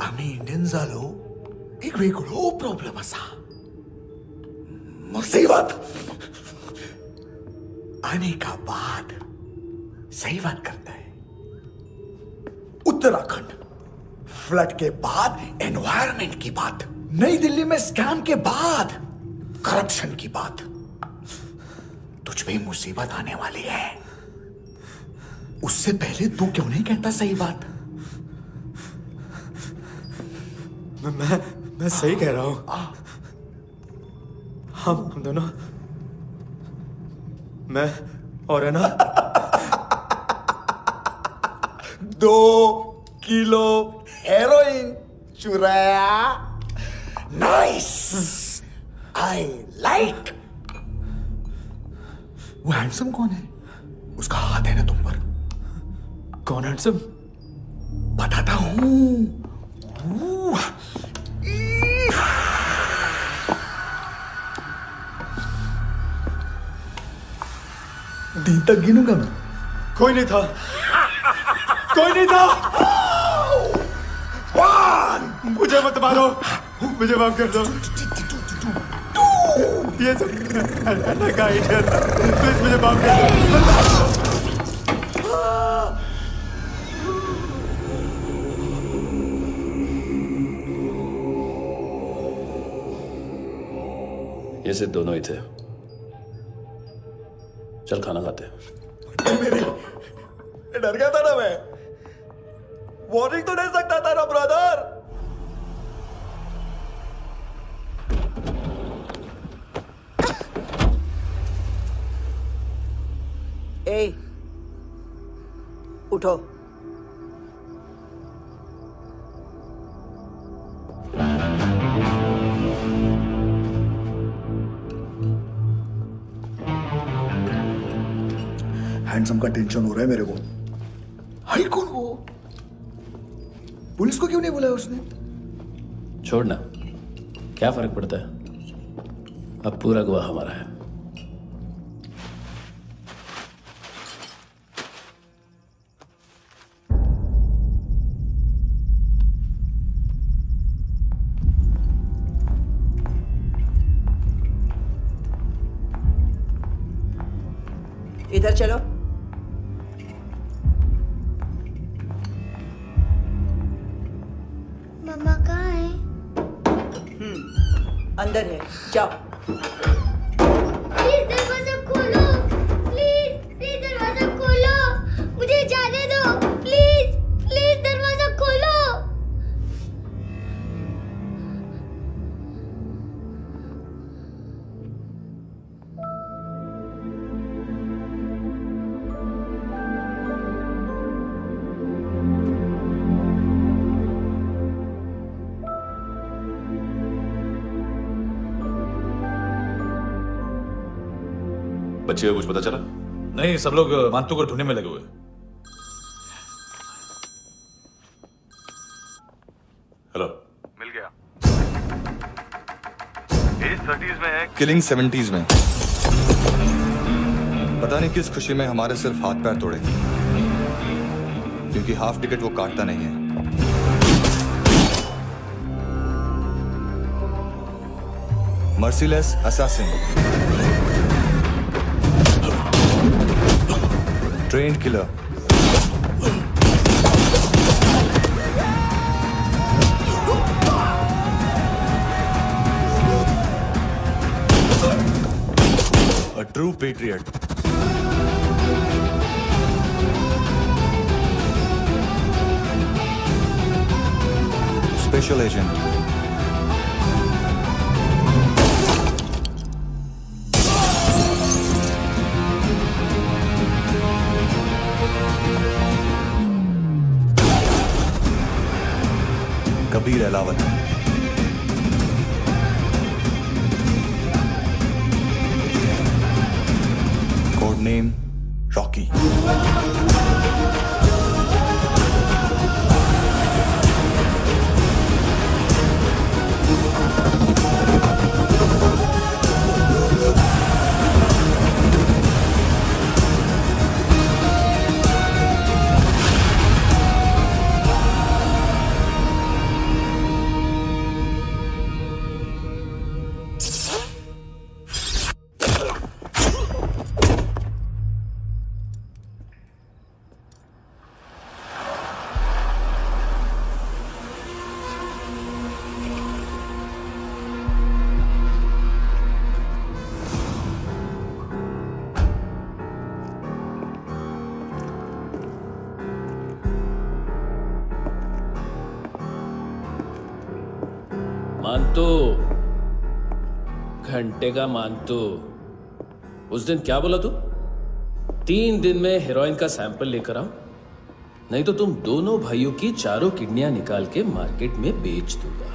आम्ही इंडियन झालो एक वेगळो प्रॉब्लेम असा, मुसीबत आने का बाद सही बात करता है। उत्तराखंड फ्लड के बाद एनवायरनमेंट की बात, नई दिल्ली में स्कैम के बाद करप्शन की बात। तुझ पे मुसीबत आने वाली है, उससे पहले तू क्यों नहीं कहता सही बात? मैं सही कह रहा हूं। हम दोनों, मैं और है ना 2 किलो हेरोइन चुराया। Nice, I like. वो हैंडसम कौन है? उसका हाथ है ना तुम पर? कौन हैंडसम? बताता हूं। दिन तक गिनूंगा मैं। कोई नहीं था, कोई नहीं था। मुझे मत मारो, मुझे माफ कर दो। ये सब ऐना का आइडिया था। प्लीज मुझे माफ कर दो। ये सिर्फ दोनों ही थे। चल खाना खाते हैं। मेरी डर गया था ना मैं। वार्निंग तो दे सकता था ना ब्रदर। ए, उठो। हैंडसम का टेंशन हो रहा है मेरे को। हाई कौन वो? पुलिस को क्यों नहीं बुलाया उसने? छोड़ना, क्या फर्क पड़ता है? अब पूरा गवाह हमारा है। इधर चलो। मम्मा कहाँ है? अंदर है, जाओ। प्लीज दरवाजा खोलो, प्लीज दरवाजा खोलो, मुझे जाने दो। प्लीज दरवाजा खोलो। बच्चे को कुछ पता चला? नहीं, सब लोग मानतू को ढूंढने में लगे हुए। हेलो, मिल गया। एज 30s में है, किलिंग 70s में। पता नहीं किस खुशी में हमारे सिर्फ हाथ पैर तोड़े, क्योंकि हाफ टिकट वो काटता नहीं है। Merciless assassin, trained killer, a true patriot. Special agent. Kabir Alawat. Code name Rocky. मानतो, घंटे का मानतो, उस दिन क्या बोला तू? 3 दिन में हेरोइन का सैंपल लेकर आओ, नहीं तो तुम दोनों भाइयों की चारों किडनियां निकाल के मार्केट में बेच दूंगा।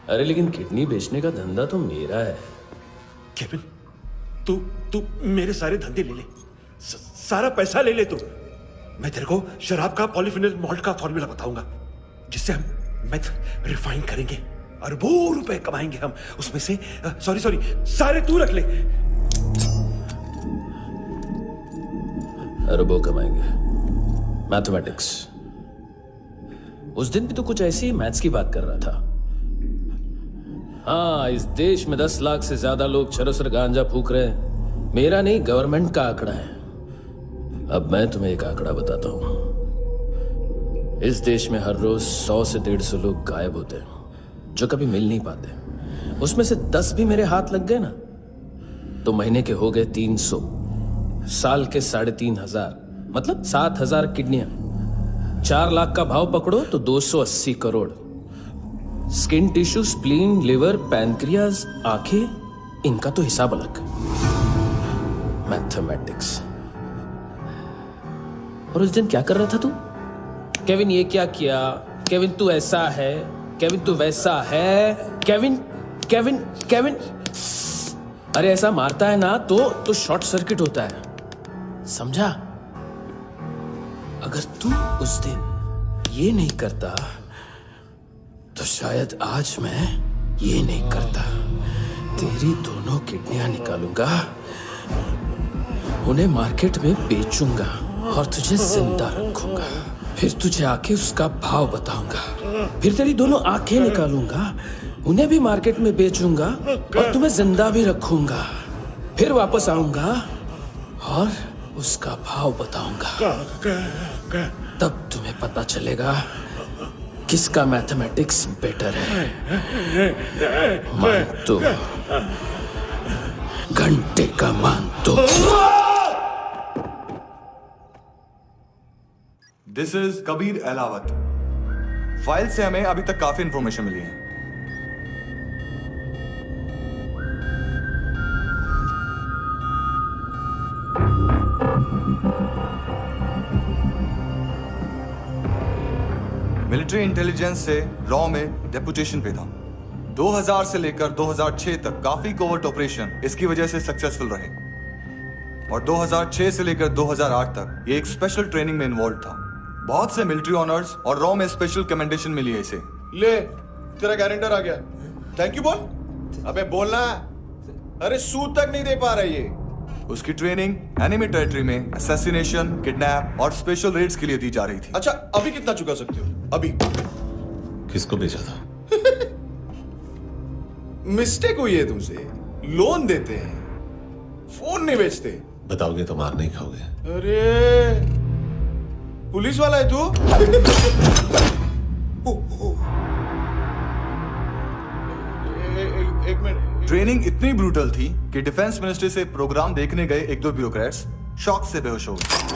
अरे लेकिन किडनी बेचने का धंधा तो मेरा है। केविन, तू मेरे सारे धंधे ले ले, सारा पैसा ले ले तू। मैं तेरे को शराब का पॉलीफिनल मॉल्ट का फॉर्मूला बताऊंगा, जिससे हम मेथ रिफाइन करेंगे, अरबों रुपए कमाएंगे हम उसमें से। सॉरी सारे तू रख ले। अरबों कमाएंगे, मैथमेटिक्स। उस दिन भी तो कुछ ऐसी मैथ्स की बात कर रहा था। हाँ, इस देश में 10 लाख से ज्यादा लोग चरस और गांजा फूक रहे हैं। मेरा नहीं, गवर्नमेंट का आंकड़ा है। अब मैं तुम्हें एक आंकड़ा बताता हूं। इस देश में हर रोज 100 से 150 लोग गायब होते हैं, जो कभी मिल नहीं पाते। उसमें से 10 भी मेरे हाथ लग गए ना, तो महीने के हो गए 300, साल के 3,500, मतलब 7,000 किडनियां। 4 लाख का भाव पकड़ो तो 280 crore. Skin tissue, spleen, liver, pancreas, आंखें, इनका तो हिसाब अलग। मैथमेटिक्स। और उस दिन क्या कर रहा था तू? केविन ये क्या किया, केविन तू ऐसा है, केविन तू वैसा है, केविन केविन केविन। अरे ऐसा मारता है ना तो शॉर्ट सर्किट होता है, समझा? अगर तू उस दिन ये नहीं करता तो शायद आज मैं ये नहीं करता। तेरी दोनों किडनियां निकालूंगा, उन्हें मार्केट में बेचूंगा और तुझे जिंदा रखूंगा। फिर तुझे आके उसका भाव बताऊंगा। फिर तेरी दोनों आंखें निकालूंगा, उन्हें भी मार्केट में बेचूंगा और तुम्हें जिंदा भी रखूंगा। फिर वापस आऊंगा और उसका भाव बताऊंगा। तब तुम्हें पता चलेगा किसका मैथमेटिक्स बेटर है। मानतो, घंटे का मानतो। This is Kabir Ahlawat. File से हमें अभी तक काफी इंफॉर्मेशन मिली है। मिलिट्री इंटेलिजेंस से रॉ में डेपुटेशन पे था। 2000 से लेकर 2006 तक काफी कोवर्ट ऑपरेशन इसकी वजह से सक्सेसफुल रहे, और 2006 से लेकर 2008 तक ये एक स्पेशल ट्रेनिंग में इन्वॉल्व था। बहुत से मिलिट्री ऑनर्स और रॉ में स्पेशल कमेंडेशन मिली है इसे। ले, तेरा गारंटर आ गया। थैंक यू बोल। अबे बोलना। अरे सूद तक नहीं दे पा रहा ये। उसकी ट्रेनिंग एनिमी टेरिटरी में असैसिनेशन, किडनैप और स्पेशल रेड्स के लिए दी जा रही थी। अच्छा, अभी कितना चुका सकते हो? अभी किसको भेजा था? मिस्टेक हुई है तुमसे। लोन देते हैं, फोन नहीं बेचते। बताओगे तो मार नहीं खाओगे। अरे पुलिस वाला है तू? एक मिनट। ट्रेनिंग इतनी ब्रूटल थी कि डिफेंस मिनिस्ट्री से प्रोग्राम देखने गए एक दो ब्यूरोक्रेट्स शॉक से बेहोश हो गए।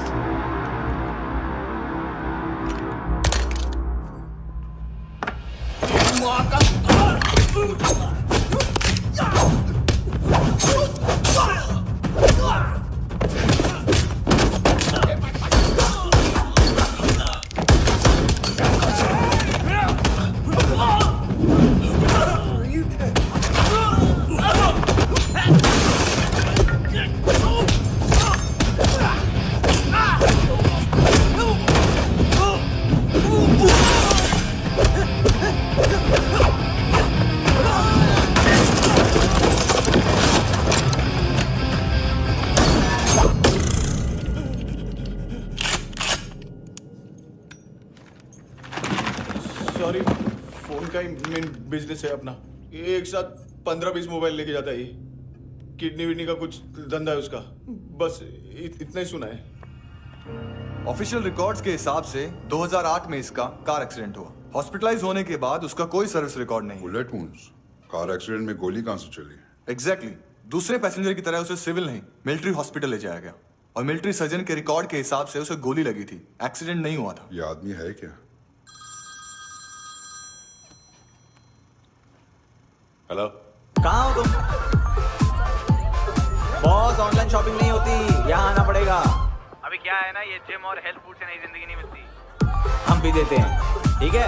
सॉरी, फोन का ही मेन बिजनेस है अपना। एक साथ 15-20 मोबाइल लेके जाता है ये। किडनी विडनी का कुछ धंधा है उसका। बस इतना ही सुना है। ऑफिशियल रिकॉर्ड्स के हिसाब से 2008 में इसका कार एक्सीडेंट हुआ। हॉस्पिटलाइज होने के बाद उसका कोई सर्विस रिकॉर्ड नहीं। बुलेट वुंड्स, कार एक्सीडेंट में गोली कहां से चली? एग्जैक्टली। दूसरे पैसेंजर की तरह उसे सिविल नहीं, मिलिट्री हॉस्पिटल ले जाया गया और मिलिट्री सर्जन के रिकॉर्ड के हिसाब से उसे गोली लगी थी। एक्सीडेंट नहीं हुआ था। ये आदमी है क्या? हेलो, कहाँ हो तुम? बॉस, ऑनलाइन शॉपिंग नहीं होती, यहाँ आना पड़ेगा। अभी क्या है ना, ये जिम और हेल्थ फूड से नई जिंदगी नहीं मिलती। हम भी देते हैं, ठीक है?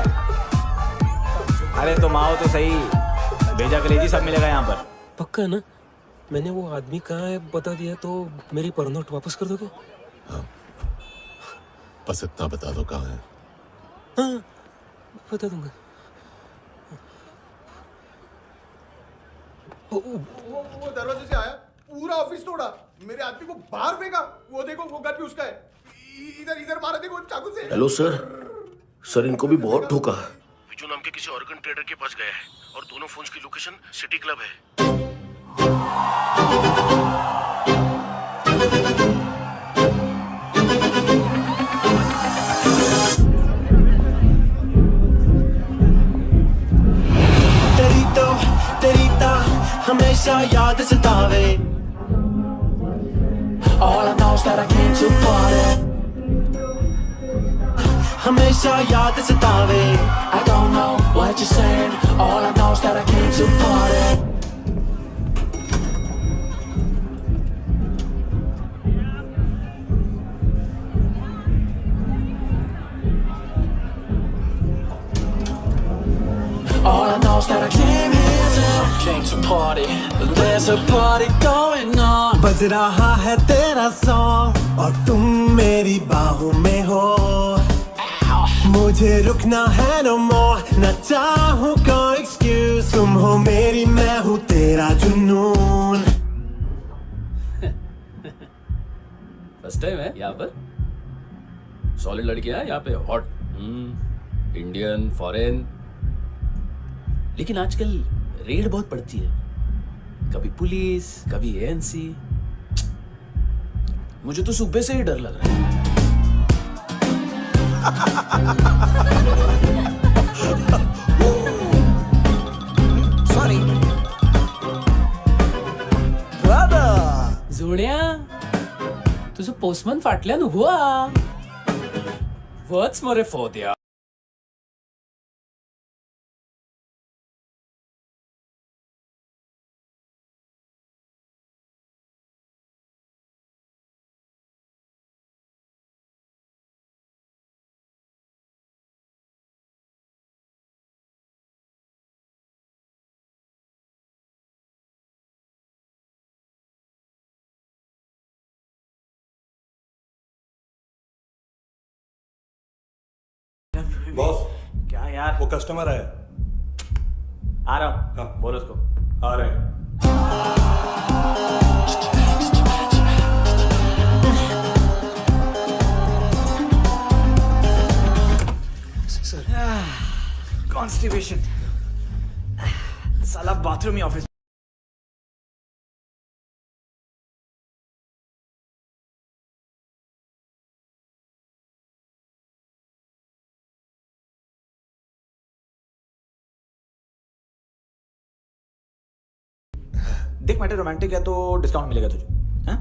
अरे तुम आओ तो सही, भेजा कलेजी सब मिलेगा यहाँ पर। पक्का ना? मैंने वो आदमी कहाँ है बता दिया तो मेरी पर नोट वापस कर दोगे? हाँ, बस इतना बता दो कहाँ है। हाँ, बता दूंगा। वो दरवाजे से आया, पूरा ऑफिस तोड़ा, मेरे आदमी को बाहर फेंका। वो देखो, वो गन भी उसका है। इधर इधर मारा, देखो चाकू से। हेलो सर, सर इनको भी बहुत ठोका। विजू नाम के किसी ऑर्गन ट्रेडर के पास गया है और दोनों फोन्स की लोकेशन सिटी क्लब है। हमेशा याद सतावे। All I know is that I came to party। हमेशा याद सतावे। I don't know what you're saying। All I know is that I came to party। All I know is that I came to party, there's a party going on। बज रहा है तेरा सॉन्ग और तुम मेरी बाहों में हो। मुझे रुकना है no more, न चाहूँ कोई excuse। तुम हो मेरी, मैं हूँ तेरा जुनून। फर्स्ट टाइम है यहाँ पर? सॉलिड लड़कियां यहाँ पे हॉट, इंडियन, फॉरेन। लेकिन आजकल रेड बहुत पड़ती है, कभी पुलिस, कभी एएनसी। मुझे तो सुबह से ही डर लग रहा है। सॉरी जोड्या, तुझं पोस्टमन फाटल्यान हुआ। वच मरे फोद्या। बॉस, क्या यार? वो कस्टमर है। आ रहा हूँ। हाँ, बोलो उसको। आ रहे हैं। कॉन्स्टिपेशन साला बाथरूम ही ऑफिस। देख मैटर रोमांटिक है तो डिस्काउंट मिलेगा तुझे। हाँ?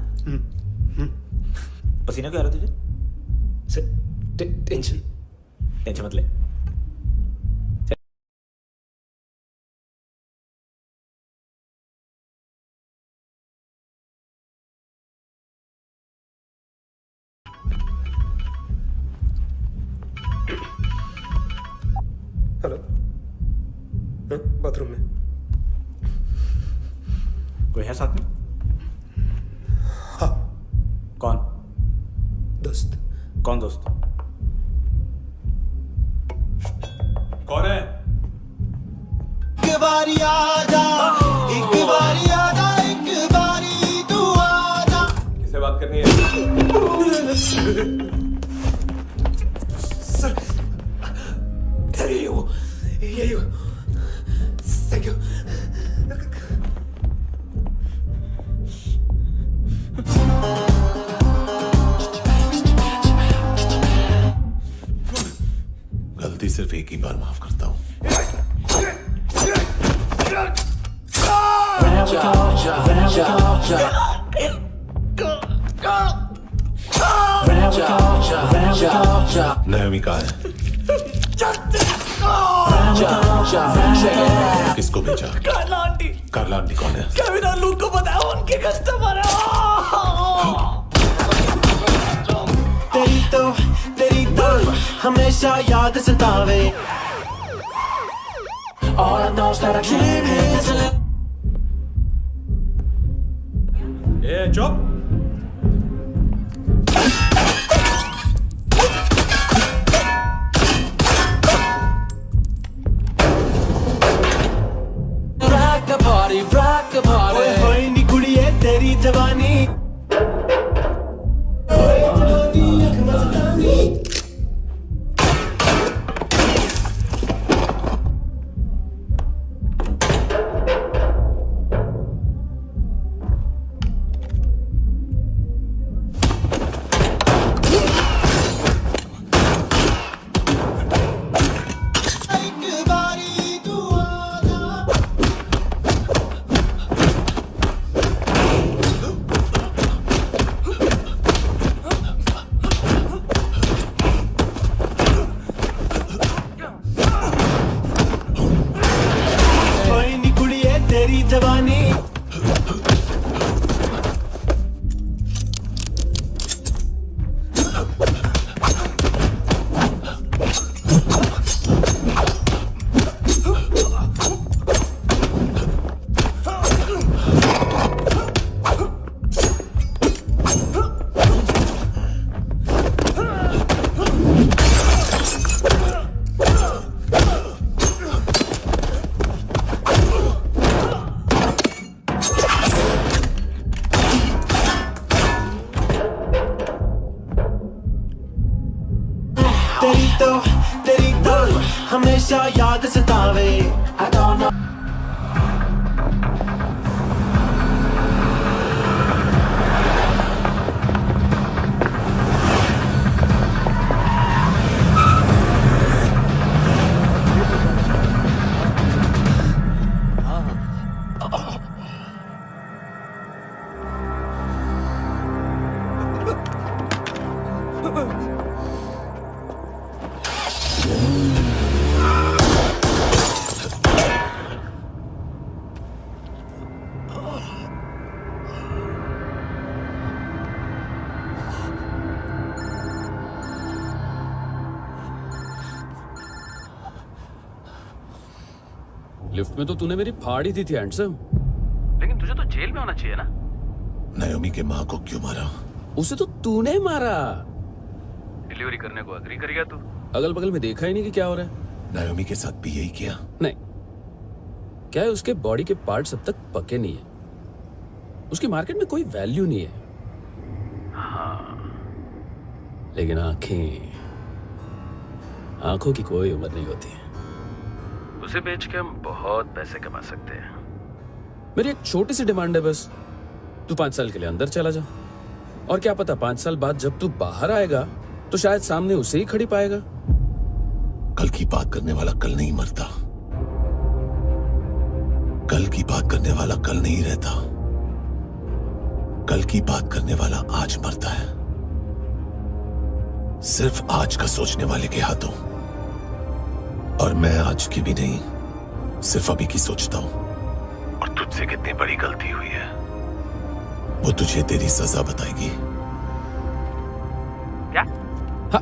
पसीना क्यों आ रहा है तुझे? टेंशन मत ले। हेलो, बाथरूम में कोई है साथ में? हाँ। कौन? दोस्त। कौन दोस्त? कौन है? एक बारी आजा, एक बारी आजा, एक बारी तू आजा। किससे बात करनी है? सर यही हो। Thank you. गलती सिर्फ एक ही बार माफ करता हूं। नायोमी कहाँ है? किसको भेजा? कार्ला आंटी। कार्ला आंटी कौन है? केविन और लूक को बताया उनके कस्टमर है। तेरी तो हमेशा याद सतावे। All I know is that I came here to live. चुप। rock the party. होए नी कुड़िए तेरी जवानी। जवानी तेरी तो हमेशा याद सतावे। I don't know. लिफ्ट में तो तूने मेरी फाड़ ही दी थी हैंडसम। लेकिन तुझे तो जेल में होना चाहिए ना। नायोमी के माँ को क्यों मारा? उसे तो तूने मारा। डिलीवरी करने को अग्री कर गया तू। अगल बगल में देखा ही नहीं कि क्या हो रहा है। नायोमी के साथ भी यही किया? नहीं, क्या है उसके बॉडी के पार्ट्स अब तक पके नहीं है। उसकी मार्केट में कोई वैल्यू नहीं है। हाँ, लेकिन आंखों की कोई उम्र नहीं होती है। उसे बेच के हम बहुत पैसे कमा सकते हैं। मेरी एक छोटी सी डिमांड है बस, तू 5 साल के लिए अंदर चला जा, और क्या पता 5 साल बाद जब तू बाहर आएगा तो शायद सामने उसे ही खड़ी पाएगा। कल की बात करने वाला कल नहीं मरता, कल की बात करने वाला कल नहीं रहता, कल की बात करने वाला आज मरता है। सिर्फ आज का सोचने वाले के हाथों। और मैं आज की भी नहीं, सिर्फ अभी की सोचता हूं। और तुझसे कितनी बड़ी गलती हुई है वो तुझे तेरी सजा बताएगी। क्या? हाँ।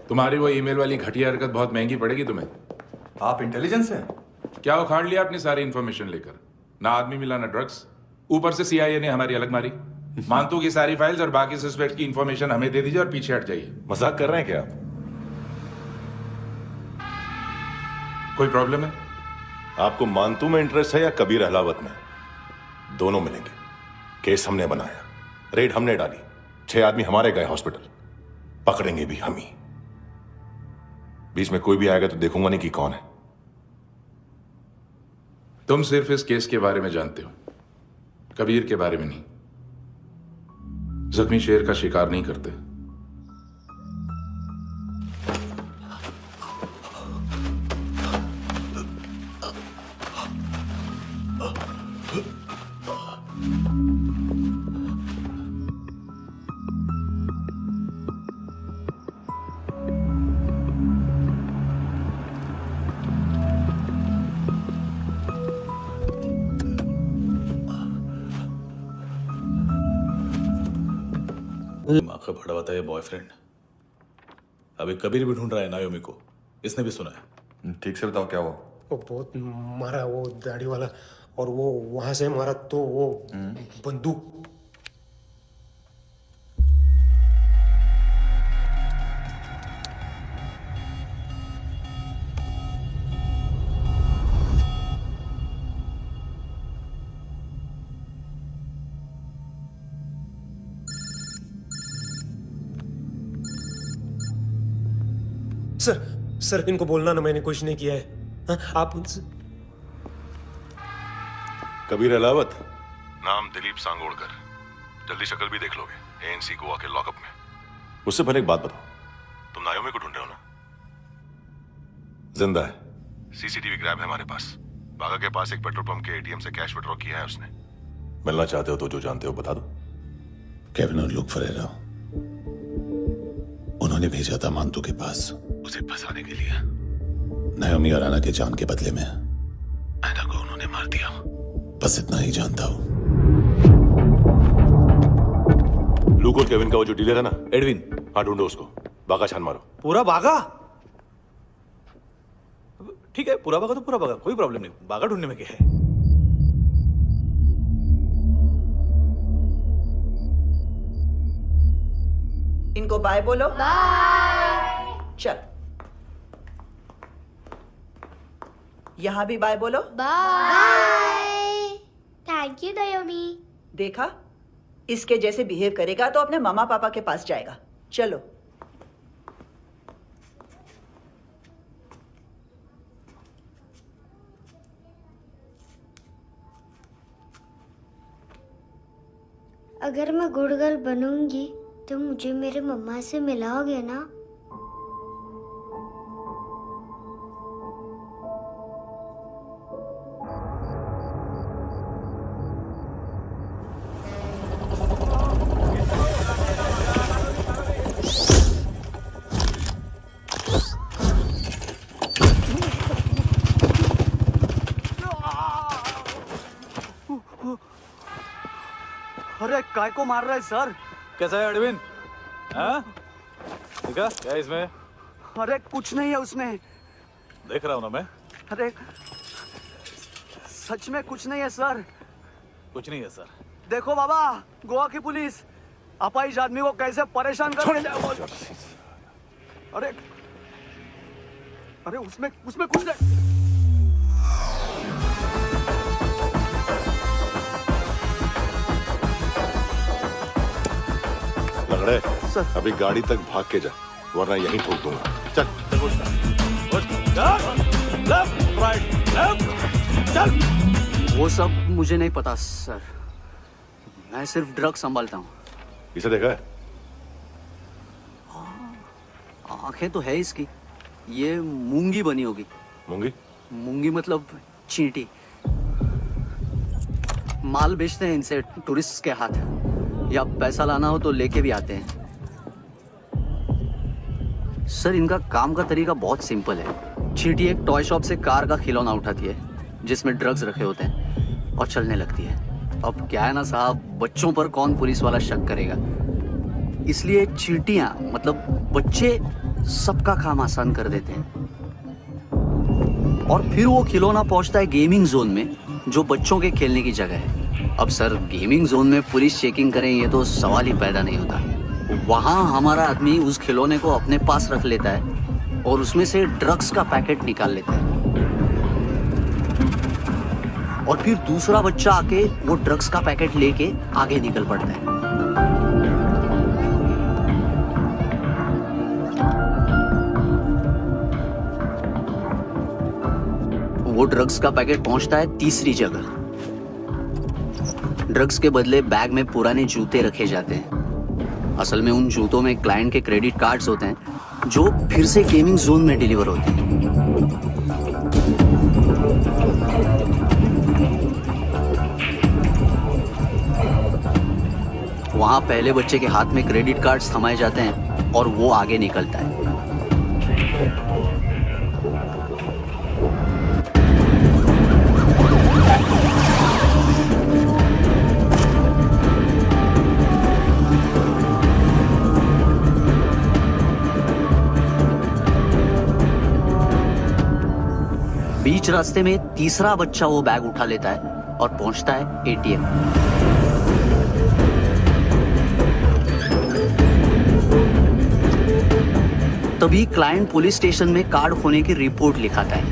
तुम्हारी वो ईमेल वाली घटिया हरकत बहुत महंगी पड़ेगी तुम्हें। आप इंटेलिजेंस हैं? क्या उखाड़ लिया अपनी सारी इंफॉर्मेशन लेकर? ना आदमी मिला ना ड्रग्स, ऊपर से CIA ने हमारी अलग मारी। मानतू की सारी फाइल्स और बाकी सस्पेक्ट की इंफॉर्मेशन हमें दे दीजिए और पीछे हट जाइए। मजाक कर रहे हैं क्या आप? कोई प्रॉब्लम है? आपको मानतू में इंटरेस्ट है या कबीर अहलावत में? दोनों मिलेंगे। केस हमने बनाया, रेड हमने डाली, 6 आदमी हमारे गए हॉस्पिटल, पकड़ेंगे भी हम ही। बीच में कोई भी आएगा तो देखूंगा नहीं कि कौन है। तुम सिर्फ इस केस के बारे में जानते हो, कबीर के बारे में नहीं। जख्मी शेर का शिकार नहीं करते। दिमाग का भड़ा हुआ है बॉयफ्रेंड। अभी कबीर भी ढूंढ रहा है नायोमी को, इसने भी सुना है। ठीक से बताओ क्या हुआ? वो बहुत मारा, वो दाढ़ी वाला, और वो वहां से मारा तो वो बंदूक। सर इनको बोलना ना मैंने कुछ नहीं किया है। हाँ, आप कबीर अहलावत, नाम दिलीप सांगोड़कर। जल्दी शक्ल भी देख लोगे, ANC गोवा के लॉकअप में। मुझसे पहले एक बात बताओ, तुम नायोमी को ढूंढ रहे हो ना? जिंदा है, CCTV ग्रैब है हमारे पास। बागा के पास एक पेट्रोल पंप के ATM से कैश विड्रॉ किया है उसने। मिलना चाहते हो तो जो जानते हो बता दो। केविन और लुक फरेरा, उन्होंने भेजा था मानतू के पास उसे फंसाने के लिए। नायोमी और आना के जान के बदले में ऐना को उन्होंने मार दिया। बस इतना ही जानता हूं। लूक और केविन का वो जो डीलर है ना, एडविन, हाँ ढूंढो उसको। बागा छान मारो। पूरा बागा? ठीक है, पूरा बागा तो पूरा बागा, कोई प्रॉब्लम नहीं। बागा ढूंढने में क्या है? इनको बाय बोलो। बाय। चल, यहां भी बाय बोलो। बाय। Thank you नायोमी। देखा, इसके जैसे बिहेव करेगा तो अपने मामा पापा के पास जाएगा। चलो। अगर मैं गुड गर्ल बनूंगी तो मुझे मेरे मम्मा से मिलाओगे ना? अरे काय को मार रहा है सर? कैसा है अरविंद? हाँ? देखा क्या है इसमें? अरे कुछ नहीं है उसमें। देख रहा हूं ना मैं। अरे सच में कुछ नहीं है सर। कुछ नहीं है सर। देखो बाबा, गोवा की पुलिस अपाहिज आदमी को कैसे परेशान कर। अरे अरे उसमें उसमें कुछ नहीं। लंगड़े अभी गाड़ी तक भाग के जा, वरना यहीं ठोक दूंगा। चल लेफ्ट राइट लेफ्ट चल। वो सब मुझे नहीं पता सर, मैं सिर्फ ड्रग संभालता हूँ। इसे देखा है? आंखें तो है इसकी, ये मूंगी बनी होगी। मूंगी? मूंगी मतलब चींटी। माल बेचते हैं इनसे टूरिस्ट के हाथ, या पैसा लाना हो तो लेके भी आते हैं। सर इनका काम का तरीका बहुत सिंपल है। चींटी एक टॉय शॉप से कार का खिलौना उठाती है जिसमें ड्रग्स रखे होते हैं और चलने लगती है। अब क्या है ना साहब, बच्चों पर कौन पुलिस वाला शक करेगा, इसलिए चींटियां मतलब बच्चे सबका काम आसान कर देते हैं। और फिर वो खिलौना पहुंचता है गेमिंग जोन में, जो बच्चों के खेलने की जगह है। अब सर गेमिंग जोन में पुलिस चेकिंग करें ये तो सवाल ही पैदा नहीं होता। वहां हमारा आदमी उस खिलौने को अपने पास रख लेता है और उसमें से ड्रग्स का पैकेट निकाल लेता है, और फिर दूसरा बच्चा आके वो ड्रग्स का पैकेट लेके आगे निकल पड़ता है। वो ड्रग्स का पैकेट पहुंचता है तीसरी जगह। ड्रग्स के बदले बैग में पुराने जूते रखे जाते हैं। असल में उन जूतों में क्लाइंट के क्रेडिट कार्ड्स होते हैं जो फिर से गेमिंग जोन में डिलीवर होते हैं। वहां पहले बच्चे के हाथ में क्रेडिट कार्ड्स थमाए जाते हैं और वो आगे निकलता है। बीच रास्ते में तीसरा बच्चा वो बैग उठा लेता है और पहुंचता है एटीएम। तभी क्लाइंट पुलिस स्टेशन में कार्ड खोने की रिपोर्ट लिखाता है।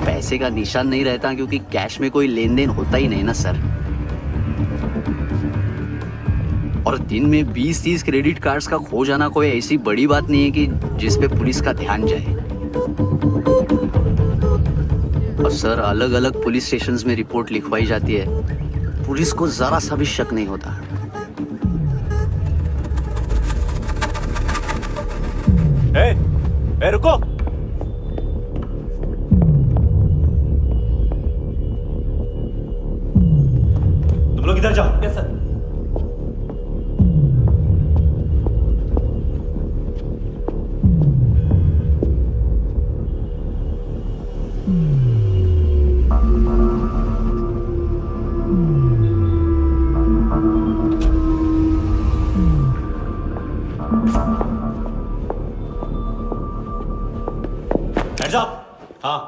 पैसे का निशान नहीं रहता क्योंकि कैश में कोई लेन देन होता ही नहीं ना सर। और दिन में 20-30 क्रेडिट कार्ड्स का खो जाना कोई ऐसी बड़ी बात नहीं है कि जिस पे पुलिस का ध्यान जाए। और सर अलग अलग पुलिस स्टेशंस में रिपोर्ट लिखवाई जाती है, पुलिस को जरा सा भी शक नहीं होता। ए, रुको। तुम लोग इधर जाओ। Yes sir. Heads up! हाँ।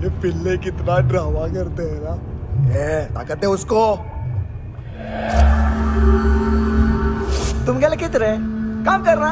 ये पिल्ले कितना ड्रामा करते हैं ना। ताकत है उसको। तुम क्या लिखित रहे काम करना।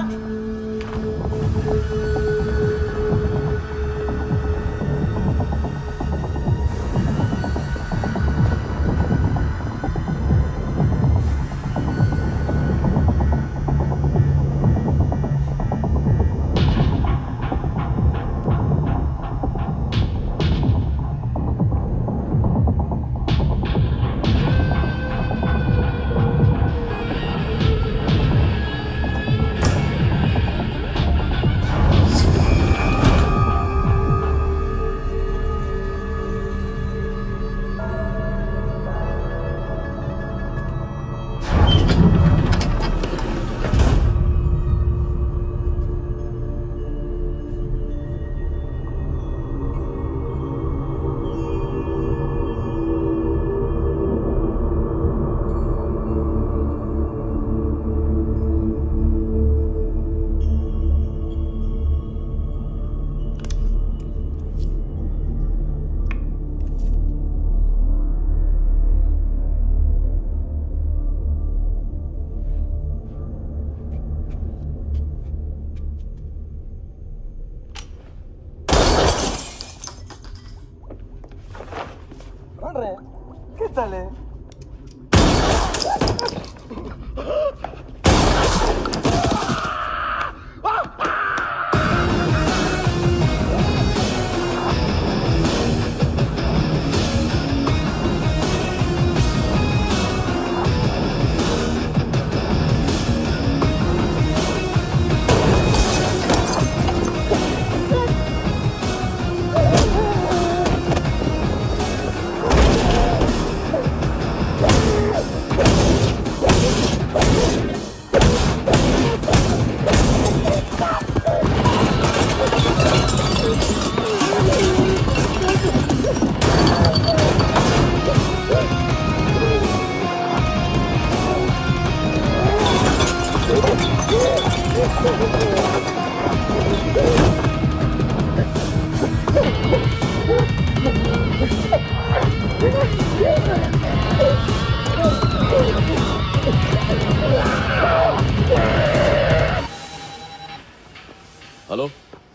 हेलो,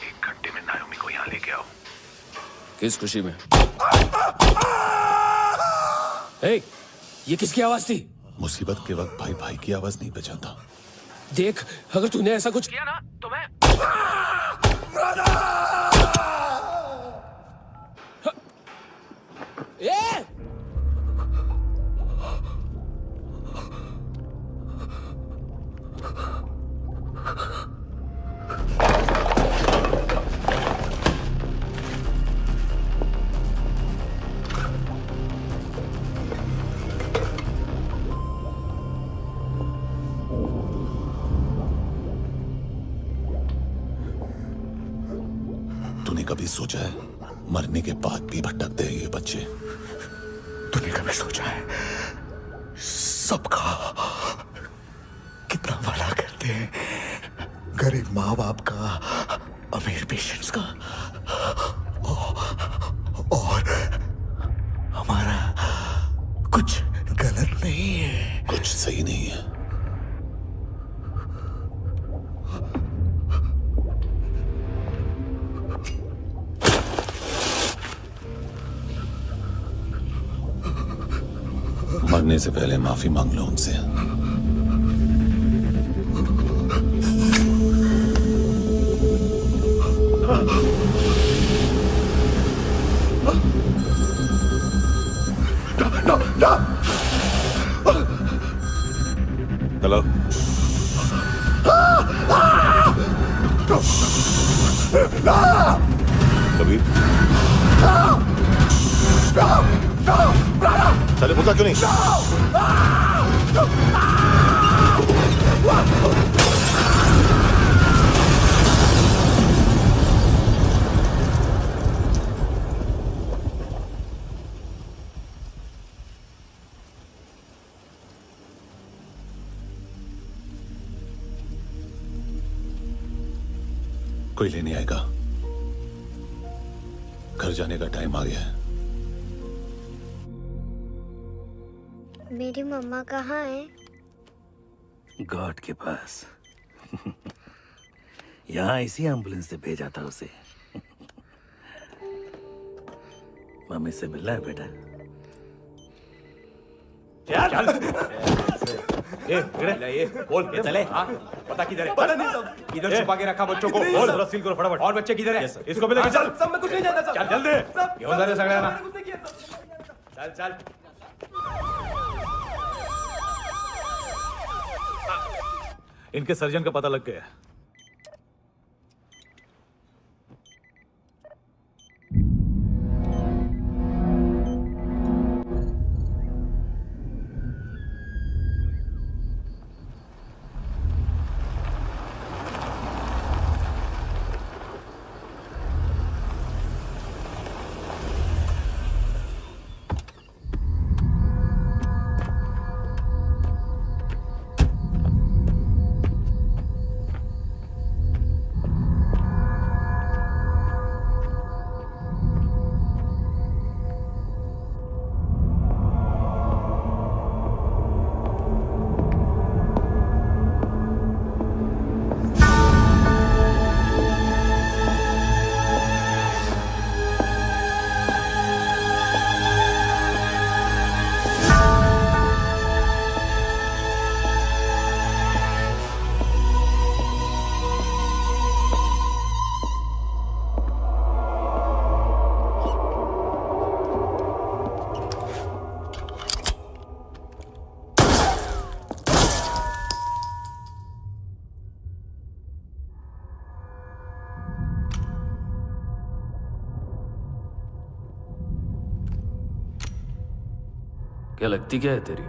1 घंटे में नायोमी को यहाँ लेके आओ। किस खुशी में? हे, ये किसकी आवाज थी? मुसीबत के वक्त भाई भाई की आवाज नहीं बचाता। देख, अगर तूने ऐसा कुछ किया ना तो मैं ए! तूने कभी सोचा है मरने के बाद भी भटकते हैं ये बच्चे? तूने कभी सोचा है सबका कितना भला करते हैं? गरीब माँ बाप का, अमीर पेशेंट्स का, और हमारा कुछ गलत नहीं है, कुछ सही नहीं है। मरने से पहले माफी मांग लो उनसे। हेलो, कबीर, चले पूछा क्यों नहीं? कोई लेने आएगा? घर जाने का टाइम आ गया है। मेरी मम्मा कहाँ है? गॉड के पास। यहाँ इसी एम्बुलेंस से भेजा था उसे। मम्मी से मिलना है बेटा। चल ये बोल ये चले। हाँ पता किधर है? पता नहीं सब इधर छुपा के रखा बच्चों को। बोल जरा सील करो फटाफट। और बच्चे किधर है? इसको भी लेके चल। सब में कुछ नहीं जानता। चल जल्दी घेऊन जा रे सगळ्यांना। चल चल। इनके सर्जन का पता लग गया। क्या लगती क्या है तेरी?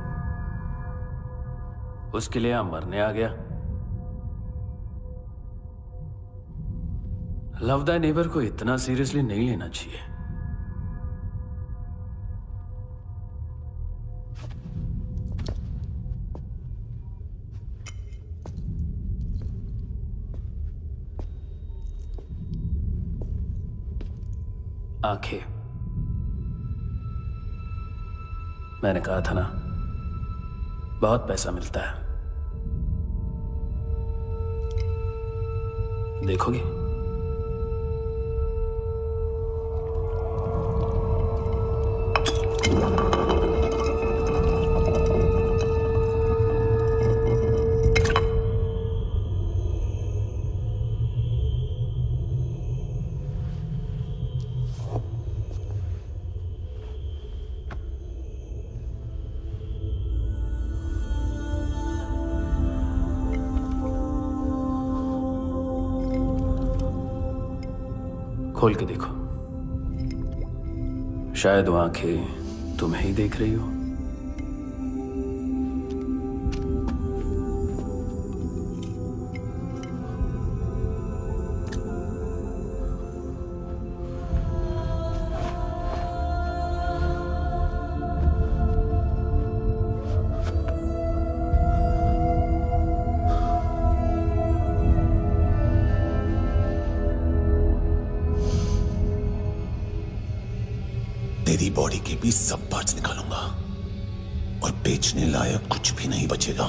उसके लिए यहां मरने आ गया? लव द नेबर को इतना सीरियसली नहीं लेना चाहिए। आंखें, मैंने कहा था ना, बहुत पैसा मिलता है। देखोगी? खोल के देखो, शायद वो आंखें तुम्हें ही देख रही हो। तेरी बॉडी के भी सब पार्ट्स निकालूंगा और बेचने लायक कुछ भी नहीं बचेगा।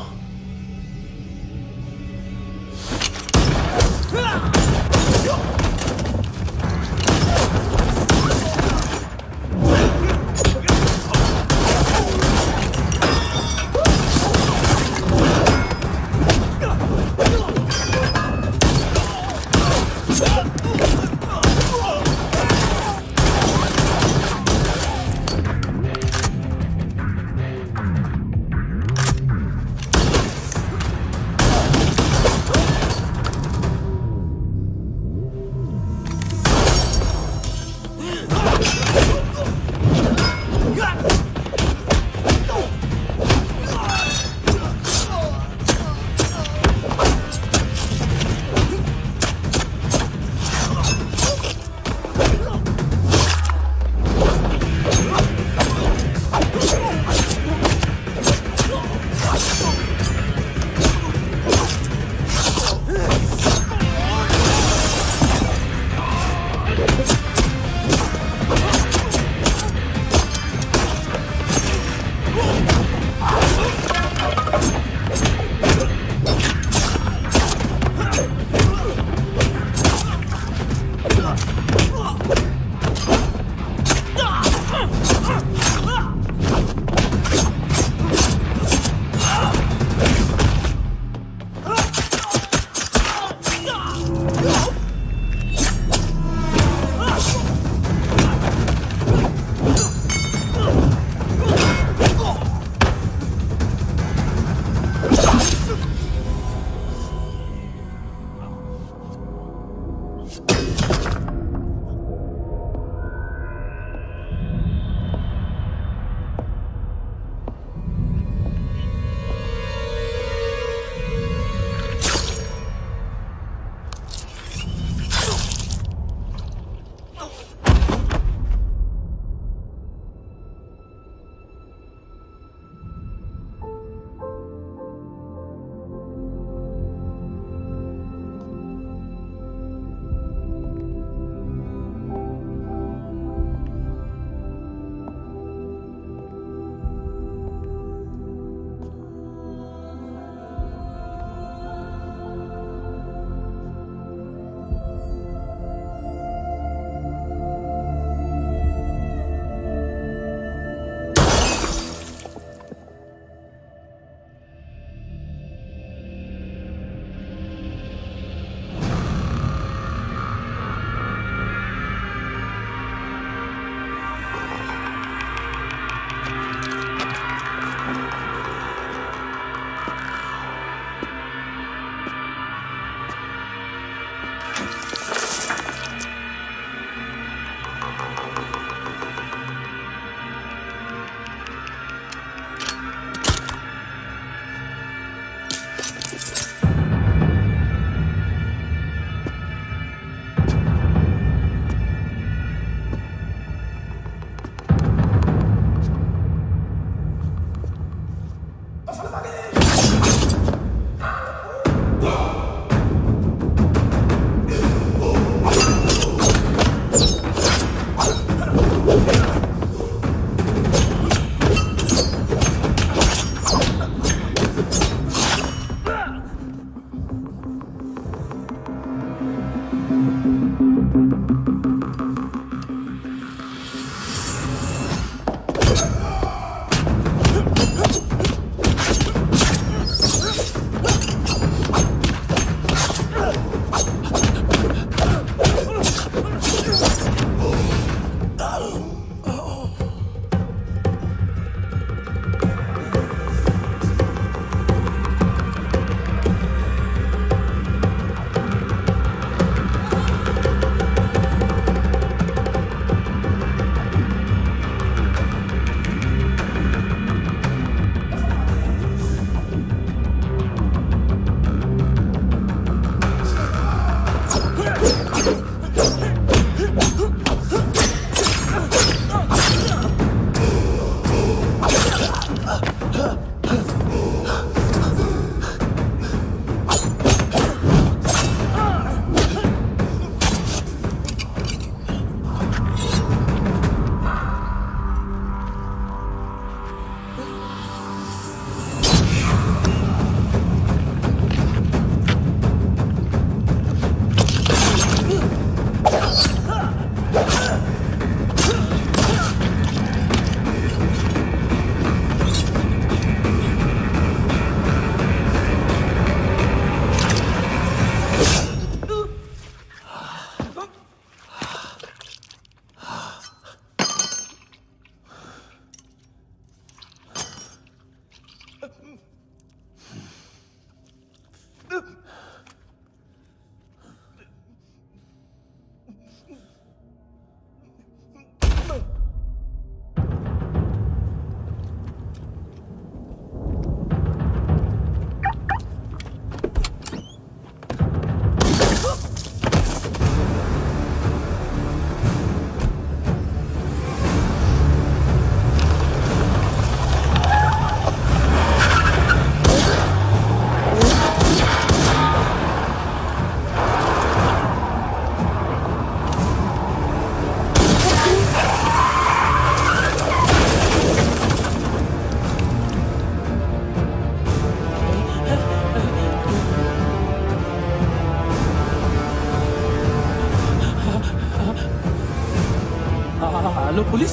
Hello police.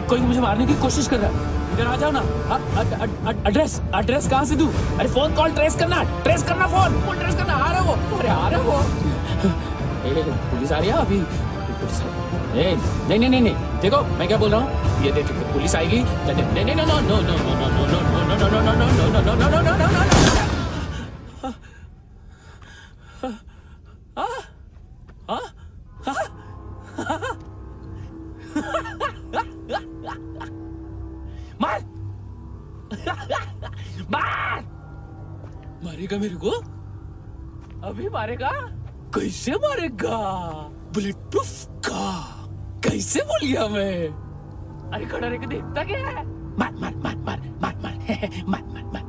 कोई मुझे मारने की कोशिश कर रहा है। इधर आ जाओ ना। एड्रेस कहाँ से दूं? अरे फोन कॉल ट्रेस करना फोन ट्रेस करना। आ रहा वो, अरे आ रहा वो। पुलिस आ रही है अभी। पुलिस नहीं, देखो मैं क्या बोल रहा हूँ। ये देखो पुलिस आएगी। नहीं मार मारेगा मेरे को? अभी मारेगा? कैसे मारेगा? बुलेट प्रूफ का कैसे बोल गया मैं? अरे खड़ा रह के देखता क्या है? मार मार मार मार मार मार मार मार मार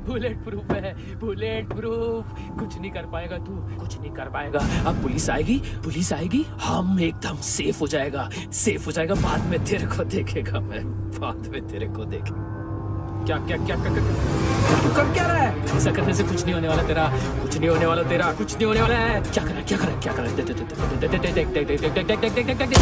बुलेट प्रूफ है, बुलेट प्रूफ। कुछ नहीं कर पाएगा तू, कुछ नहीं कर पाएगा। अब पुलिस आएगी, हम एकदम सेफ हो जाएगा। बाद में तेरे को देखेगा मैं, बाद में तेरे को देखेगा। क्या कर क्या रहा है? ऐसा करने से कुछ नहीं होने वाला तेरा, कुछ नहीं होने वाला है। क्या कर रहा है? देख।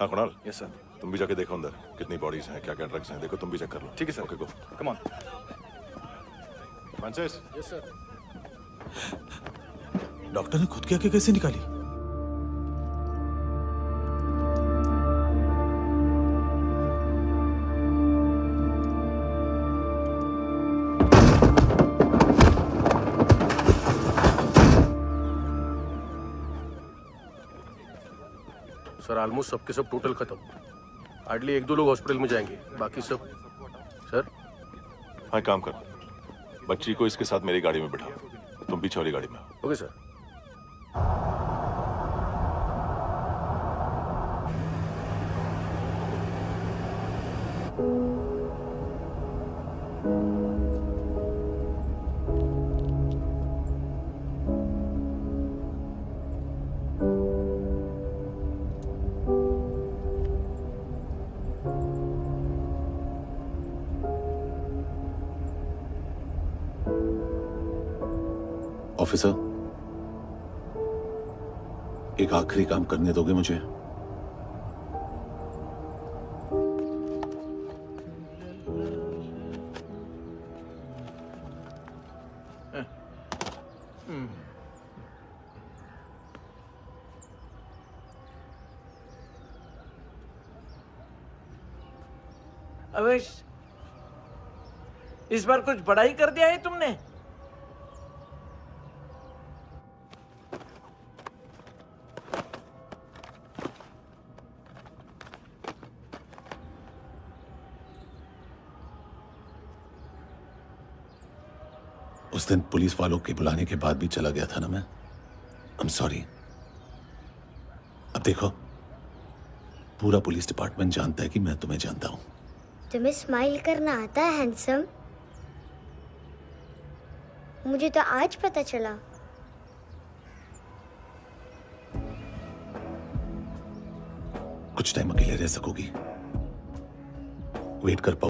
हाँ कुणाल। Yes sir. तुम भी जाके देखो अंदर कितनी बॉडीज हैं, क्या क्या ड्रग्स हैं, देखो तुम भी चेक कर लो। ठीक है sir. Okay go. Come on. Francis. Yes sir. Doctor ने खुद की आंखें कैसे निकाली? सर ऑलमोस्ट सबके सब टोटल खत्म। हार्डली 1-2 लोग हॉस्पिटल में जाएंगे, बाकी सब। सर हाँ काम कर, बच्ची को इसके साथ मेरी गाड़ी में बिठा, तुम पीछे वाली गाड़ी में। Okay sir. ऑफिसर, एक आखिरी काम करने दोगे मुझे? अवेश, इस बार कुछ बड़ा ही कर दिया है तुमने। उस दिन पुलिस वालों के बुलाने के बाद भी चला गया था ना मैं। I'm sorry। अब देखो, पूरा पुलिस डिपार्टमेंट जानता है कि मैं तुम्हें जानता हूं। तुम्हें स्माइल करना आता है हैंडसम? मुझे तो आज पता चला। कुछ टाइम अकेले रह सकोगी? वेट कर पाओ?